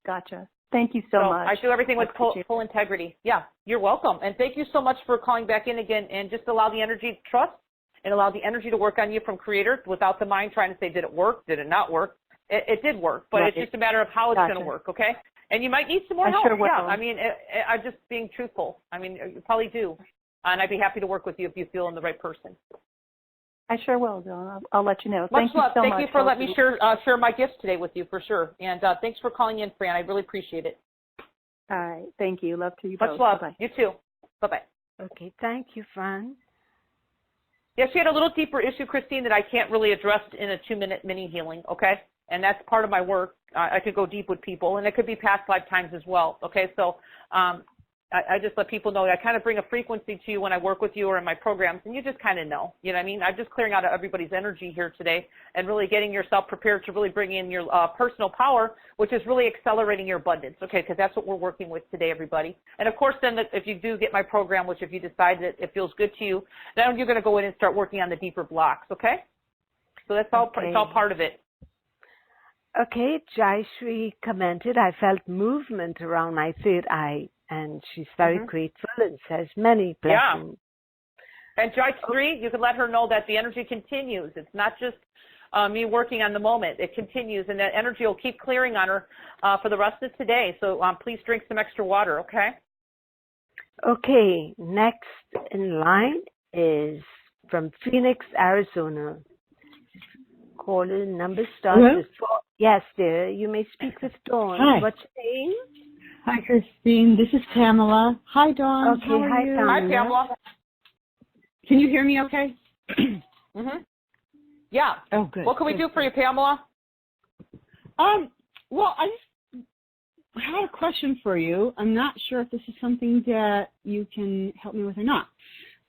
Gotcha. Thank you so much. I do everything with full integrity. Yeah, you're welcome. And thank you so much for calling back in again, and just allow the energy to trust and allow the energy to work on you from creator without the mind trying to say, did it work? Did it not work? It did work, but it's just a matter of how it's going to work, okay? And you might need some more help. Sure will. Yeah, I mean, I'm just being truthful. I mean, you probably do. And I'd be happy to work with you if you feel I'm the right person. I sure will, Dawn. I'll let you know. Much love. Thank you for letting me share my gifts today with you, for sure. And thanks for calling in, Fran. I really appreciate it. All right. Thank you. Love to you Much both. love. Bye-bye. You too. Bye-bye. Okay, thank you, Fran. Yeah, she had a little deeper issue, Christine, that I can't really address in a 2-minute mini healing, okay? And that's part of my work. I could go deep with people, and it could be past lifetimes as well, okay? So I just let people know that I kind of bring a frequency to you when I work with you or in my programs, and you just kind of know, you know what I mean? I'm just clearing out everybody's energy here today and really getting yourself prepared to really bring in your personal power, which is really accelerating your abundance, okay, because that's what we're working with today, everybody. And, of course, then if you do get my program, which if you decide that it feels good to you, then you're going to go in and start working on the deeper blocks, okay? So that's all, Okay. it's all part of it. Okay, Jayashree commented, I felt movement around my third eye, and she's very grateful and says many blessings. Yeah. And Jayashree, you can let her know that the energy continues. It's not just me working on the moment. It continues, and that energy will keep clearing on her for the rest of today. So please drink some extra water, okay? Okay, next in line is from Phoenix, Arizona. Caller number starts with 4. Yes, dear. You may speak with Dawn. Hi. What's your name? Hi, Christine. This is Pamela. Hi, Dawn. Okay, How are hi, you? Pamela. Hi, Pamela. Can you hear me okay? Yeah. Oh, good. What can we do for you, Pamela? Well, I just had a question for you. I'm not sure if this is something that you can help me with or not.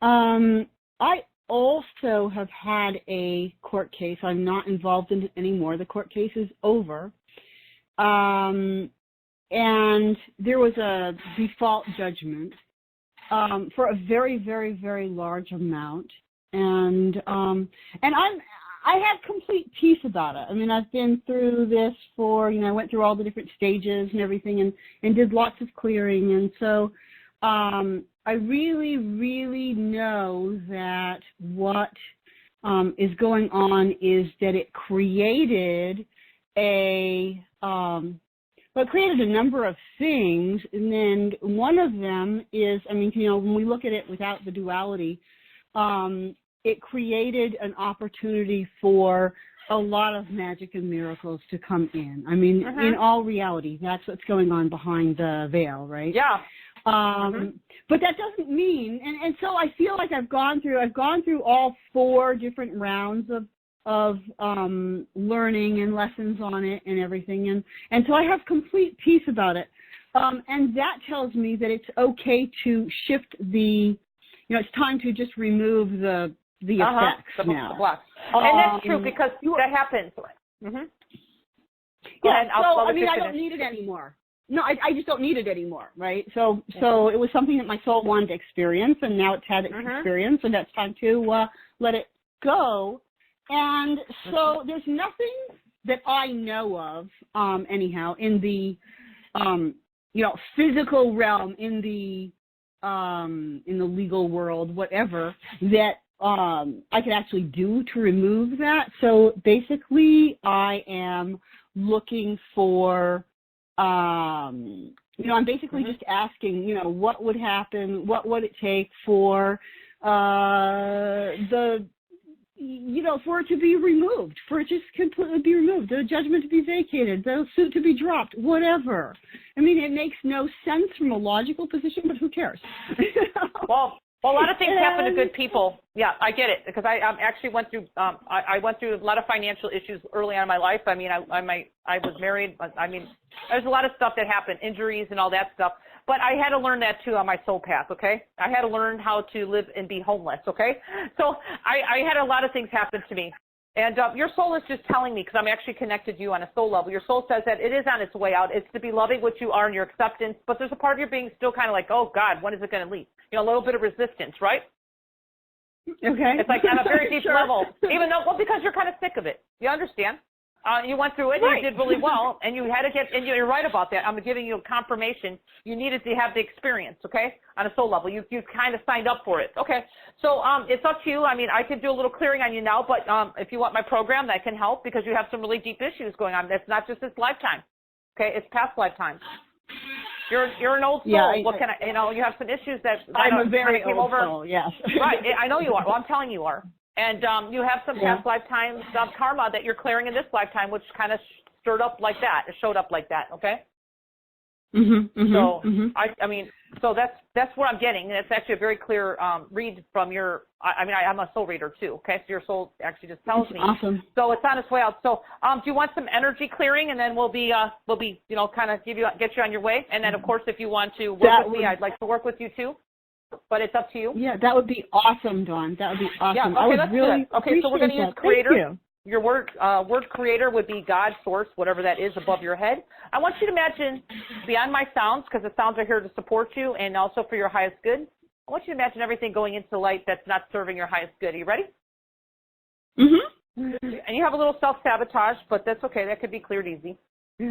I also have had a court case. I'm not involved in it anymore. The court case is over. And there was a default judgment for a very, very, very large amount. And I have complete peace about it. I mean, I've been through this for, I went through all the different stages and everything and did lots of clearing. And so I really, really know that what is going on is that it created it created a number of things, and then one of them is, when we look at it without the duality, it created an opportunity for a lot of magic and miracles to come in. I mean, in all reality, that's what's going on behind the veil, right? Yeah. But that doesn't mean, and so I feel like I've gone through all 4 different rounds of learning and lessons on it and everything, and so I have complete peace about it, and that tells me that it's okay to shift it's time to just remove the effects now. The blocks. And that's true because that happens. Yeah, I don't need it anymore. No, I just don't need it anymore, right? So it was something that my soul wanted to experience, and now it's had its experience, and that's time to let it go. And so there's nothing that I know of, anyhow, in the physical realm, in the legal world, whatever, that I could actually do to remove that. So basically, I am looking for. I'm basically just asking, what would happen, what would it take for for it to be removed, for it just completely be removed, the judgment to be vacated, the suit to be dropped, whatever. I mean, it makes no sense from a logical position, but who cares? Well, a lot of things happen to good people. Yeah, I get it, because I actually went through I went through a lot of financial issues early on in my life. I mean, I was married. I mean, there's a lot of stuff that happened, injuries and all that stuff. But I had to learn that too on my soul path. Okay, I had to learn how to live and be homeless. Okay, so I had a lot of things happen to me. And your soul is just telling me, because I'm actually connected to you on a soul level. Your soul says that it is on its way out. It's to be loving what you are and your acceptance. But there's a part of your being still kind of like, oh God, when is it going to leave? A little bit of resistance, right? Okay. It's like on a very deep level, even though, because you're kind of sick of it. You understand? You went through it, and you did really well, and you had to get, and you're right about that. I'm giving you a confirmation. You needed to have the experience, okay, on a soul level. You kind of signed up for it. Okay, so it's up to you. I mean, I could do a little clearing on you now, but if you want my program, that can help, because you have some really deep issues going on. That's not just this lifetime, okay? It's past lifetimes. You're an old soul. Yeah, what can I? You have some issues that I'm a very old soul. Yes. Right. I know you are. Well, I'm telling you are. And you have some past lifetimes of karma that you're clearing in this lifetime, which kind of stirred up like that. It showed up like that. Okay. I mean, so that's what I'm getting, and it's actually a very clear read from your. I'm a soul reader too. Okay, so your soul actually just tells me. Awesome. So it's on its way out. So do you want some energy clearing, and then we'll be kind of get you on your way, and then of course if you want to work with me, I'd like to work with you too. But it's up to you. Yeah, that would be awesome, Dawn. That would be awesome. Yeah, okay, I would let's really do it. Okay, so we're going to use creator. Thank you. Your word creator would be God, source, whatever that is above your head. I want you to imagine beyond my sounds, because the sounds are here to support you and also for your highest good. I want you to imagine everything going into the light that's not serving your highest good. Are you ready? Mm-hmm. And you have a little self-sabotage, but that's okay. That could be cleared easy. So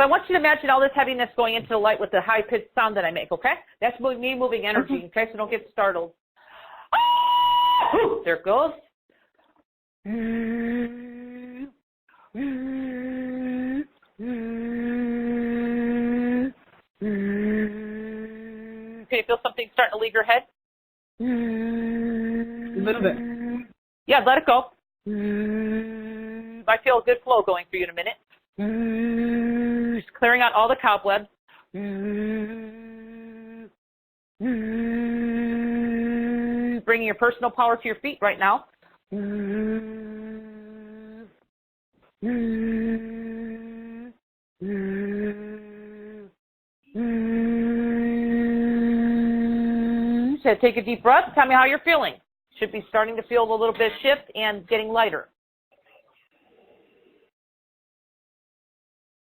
I want you to imagine all this heaviness going into the light with the high-pitched sound that I make, okay? That's me moving energy, okay? So don't get startled. There it goes. Okay, feel something starting to leave your head? A little bit. Yeah, let it go. I feel a good flow going for you in a minute. Just clearing out all the cobwebs. Bringing your personal power to your feet right now. So take a deep breath. Tell me how you're feeling. Should be starting to feel a little bit of shift and getting lighter.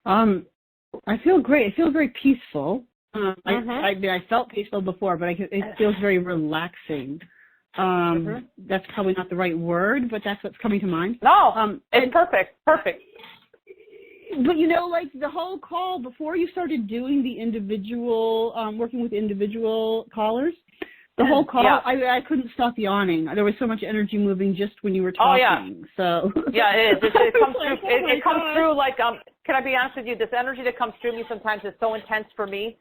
I feel great. I feel very peaceful. I felt peaceful before, but it feels very relaxing. That's probably not the right word, but that's what's coming to mind. No, it's perfect. Perfect. But like the whole call, before you started doing the individual, working with individual callers, the whole call, yeah. I couldn't stop yawning. There was so much energy moving just when you were talking. Oh, yeah. So yeah, it is. It comes through. It comes through like. Can I be honest with you? This energy that comes through me sometimes is so intense for me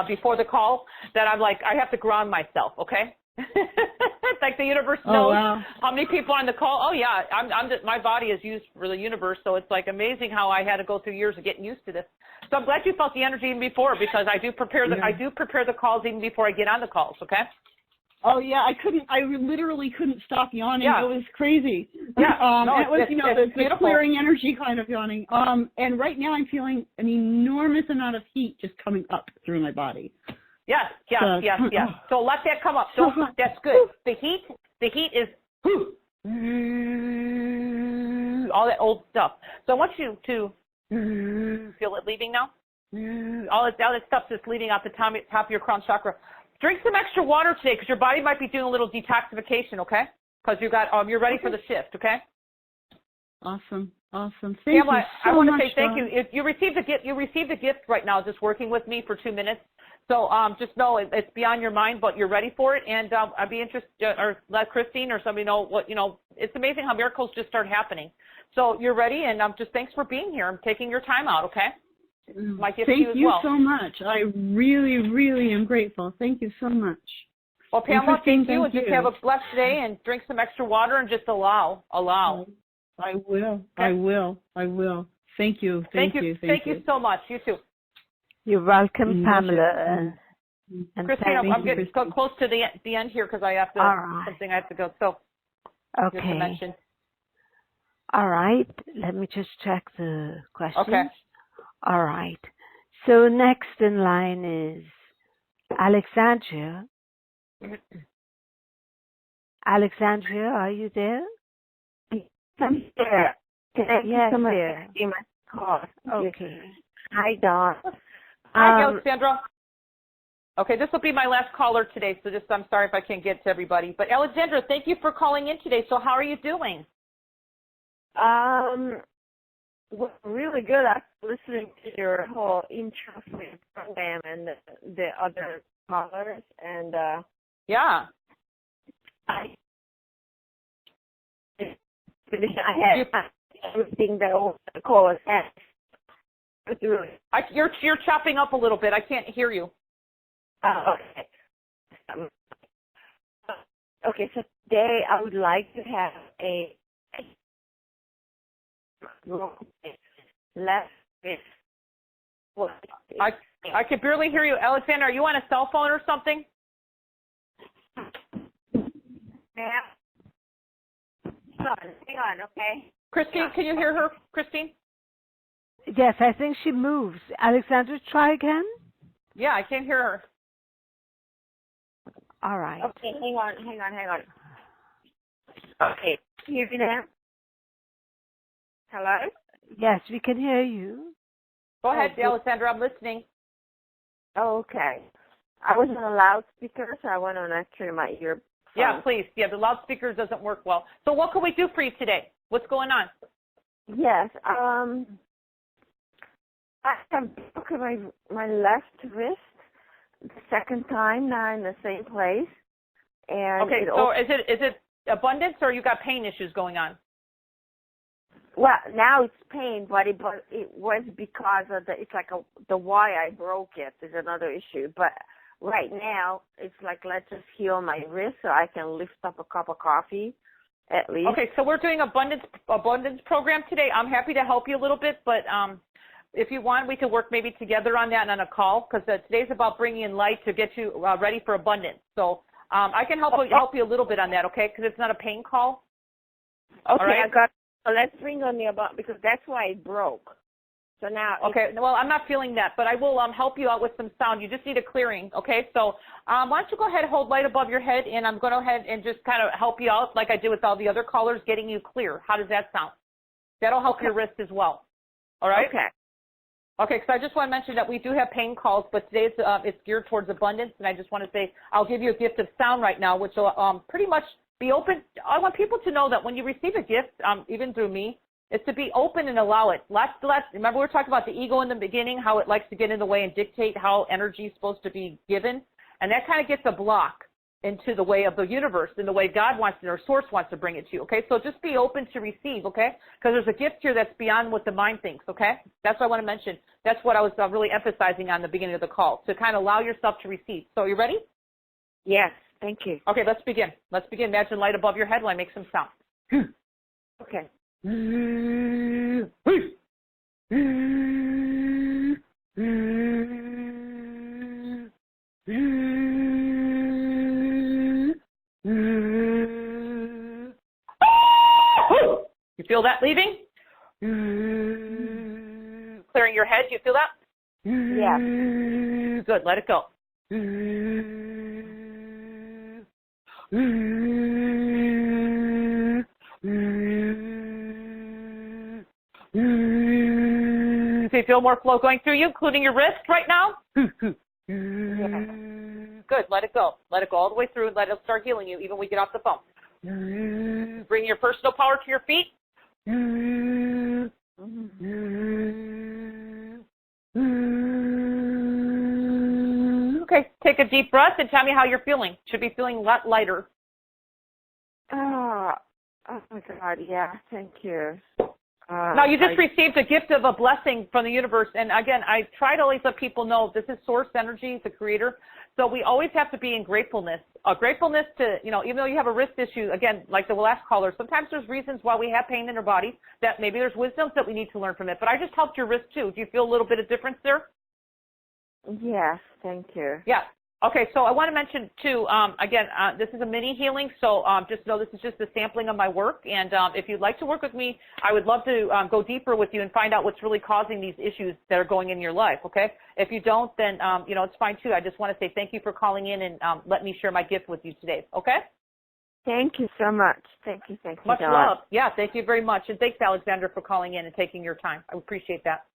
before the call that I'm like, I have to ground myself. Okay. It's like the universe knows how many people are on the call. Oh yeah, my body is used for the universe, so it's like amazing how I had to go through years of getting used to this. So I'm glad you felt the energy even before, because I do prepare the calls even before I get on the calls. Okay. Oh yeah, I literally couldn't stop yawning. Yeah. It was crazy. Yeah. It was, the clearing energy kind of yawning. And right now I'm feeling an enormous amount of heat just coming up through my body. Yes. So let that come up. So that's good. The heat is all that old stuff. So I want you to feel it leaving now. All that stuff that's leaving out the top of your crown chakra. Drink some extra water today, because your body might be doing a little detoxification, okay? Because you're ready for the shift, okay? Awesome. Thank Pamela, you so I want to much, say thank you. If you received a gift right now, just working with me for 2 minutes. So just know it's beyond your mind, but you're ready for it. And I'd be interested, or let Christine or somebody know what It's amazing how miracles just start happening. So you're ready, and just thanks for being here and taking your time out, okay? My gift Thank to you as well. so much. I really, really am grateful. Thank you so much. Well, Pamela, thank you, and just have a blessed day and drink some extra water and just allow. I will. Okay. I will. Thank you. Thank you so much. You too. You're welcome, Pamela. And Christina, I'm getting close to the end here because I have to something I have to go. So, okay. Just to mention. All right. Let me just check the questions. Okay. All right. So next in line is Alexandria. Alexandria, are you there? I'm there. Yes, there. Okay. Hi, Dawn. Hi, Alexandra. Okay, this will be my last caller today, so I'm sorry if I can't get to everybody. But Alexandra, thank you for calling in today. So how are you doing? Well, really good. I'm listening to your whole intro program and the other callers, and yeah, I had everything that all the callers asked. It's really you're chopping up a little bit. I can't hear you. Okay. Okay, so today I would like to have a left wrist. I can barely hear you. Alexandra, are you on a cell phone or something? Yeah. Hang on, okay? Christine, can you hear her? Christine? Yes, I think she moves. Alexandra, try again. Yeah, I can't hear her. All right. Okay, hang on. Okay, can you hear me now? Hello? Yes, we can hear you. Go ahead, good. Alexandra, I'm listening. Okay. I was on a loudspeaker, so I went on actually my ear. Yeah, please. Yeah, the loudspeaker doesn't work well. So what can we do for you today? What's going on? Yes. I have broken my left wrist the second time now in the same place. And Okay, so is it abundance or you got pain issues going on? well, now it's pain, but it was because of the why I broke it is another issue. But right now it's like, let's just heal my wrist so I can lift up a cup of coffee at least. Okay, so we're doing abundance program today. I'm happy to help you a little bit, but if you want, we could work maybe together on that and on a call, because today's about bringing in light to get you ready for abundance. So I can help you a little bit on that, okay? Because it's not a pain call. Okay, right. I got. So let's bring on the about, because that's why it broke. So now. Okay. Well, I'm not feeling that, but I will help you out with some sound. You just need a clearing, okay? So why don't you go ahead and hold light above your head, and I'm going to go ahead and just kind of help you out like I did with all the other callers, getting you clear. How does that sound? That'll help your wrist as well. All right? Okay. Okay, because I just want to mention that we do have pain calls, but today it's geared towards abundance, and I just want to say I'll give you a gift of sound right now, which will pretty much be open. I want people to know that when you receive a gift, even through me, is to be open and allow it. Remember we were talking about the ego in the beginning, how it likes to get in the way and dictate how energy is supposed to be given, and that kind of gets a block into the way of the universe and the way God wants it or Source wants to bring it to you, okay? So just be open to receive, okay? Because there's a gift here that's beyond what the mind thinks, okay? That's what I want to mention. That's what I was really emphasizing on the beginning of the call, to kind of allow yourself to receive. So are you ready? Yes, thank you. Okay, let's begin. Let's begin. Imagine light above your head while I make some sound. Okay. You feel that leaving? Clearing your head, you feel that? Yeah. Good, let it go. So you feel more flow going through you, including your wrist right now? Yeah. Good, let it go. Let it go all the way through. Let it start healing you even when we get off the phone. Bring your personal power to your feet. Okay, take a deep breath and tell me how you're feeling. Should be feeling a lot lighter. Oh my God, yeah, thank you. Now, you just received a gift of a blessing from the universe. And again, I try to always let people know this is source energy, the creator. So we always have to be in gratefulness. Gratefulness to, even though you have a wrist issue, again, like the last caller, sometimes there's reasons why we have pain in our body, that maybe there's wisdoms that we need to learn from it. But I just helped your wrist too. Do you feel a little bit of difference there? Yes, thank you. Yeah. Okay, so I want to mention, too, again, this is a mini healing, so just know this is just a sampling of my work, and if you'd like to work with me, I would love to go deeper with you and find out what's really causing these issues that are going in your life, okay? If you don't, then, it's fine, too. I just want to say thank you for calling in and let me share my gift with you today, okay? Thank you so much. Thank you, Much Dawn. love. Yeah, thank you very much, and thanks, Alexandra, for calling in and taking your time. I appreciate that.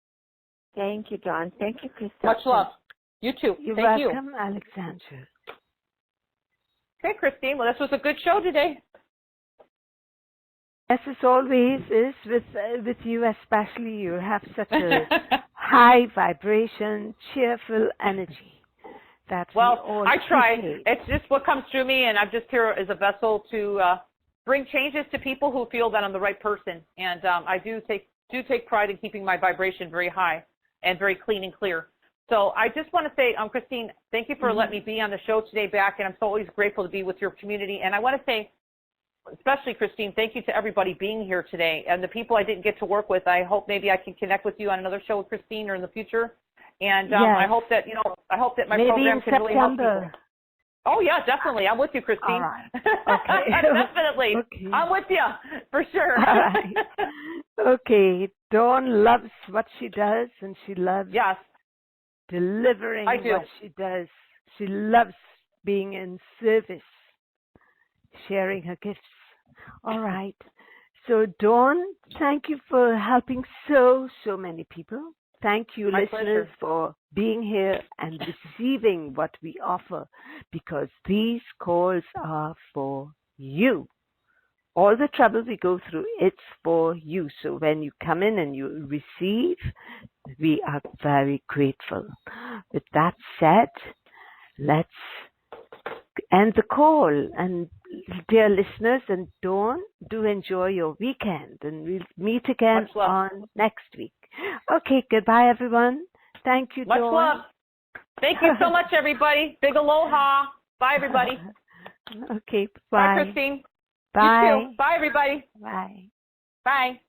Thank you, Dawn. Thank you, Christine. Much love. You too. You're Thank welcome, you. Alexandra. Okay, Christine. Well, this was a good show today. As it always is with you, especially. You have such a high vibration, cheerful energy. That I try. It's just what comes through me, and I'm just here as a vessel to bring changes to people who feel that I'm the right person. And I do take pride in keeping my vibration very high and very clean and clear. So I just want to say, Christine, thank you for letting me be on the show today back, and I'm so always grateful to be with your community. And I want to say, especially Christine, thank you to everybody being here today. And the people I didn't get to work with, I hope maybe I can connect with you on another show with Christine or in the future. And yes. I hope that, my maybe program in can really help people. September. Oh, yeah, definitely. I'm with you, Christine. All right. Okay. Definitely. Okay. I'm with you, for sure. All right. Okay. Dawn loves what she does, and she loves delivering what she does. She loves being in service, sharing her gifts. All right. So, Dawn, thank you for helping so many people. Thank you, My listeners, pleasure. for being here and receiving what we offer, because these calls are for you. All the trouble we go through, it's for you. So when you come in and you receive, we are very grateful. With that said, let's end the call. And dear listeners and Dawn, do enjoy your weekend, and we'll meet again on next week. Okay, goodbye, everyone. Thank you, Dawn. Much love. Thank you so much, everybody. Big aloha. Bye, everybody. Okay, bye. Bye, Christine. Bye. You too. Bye, everybody. Bye. Bye.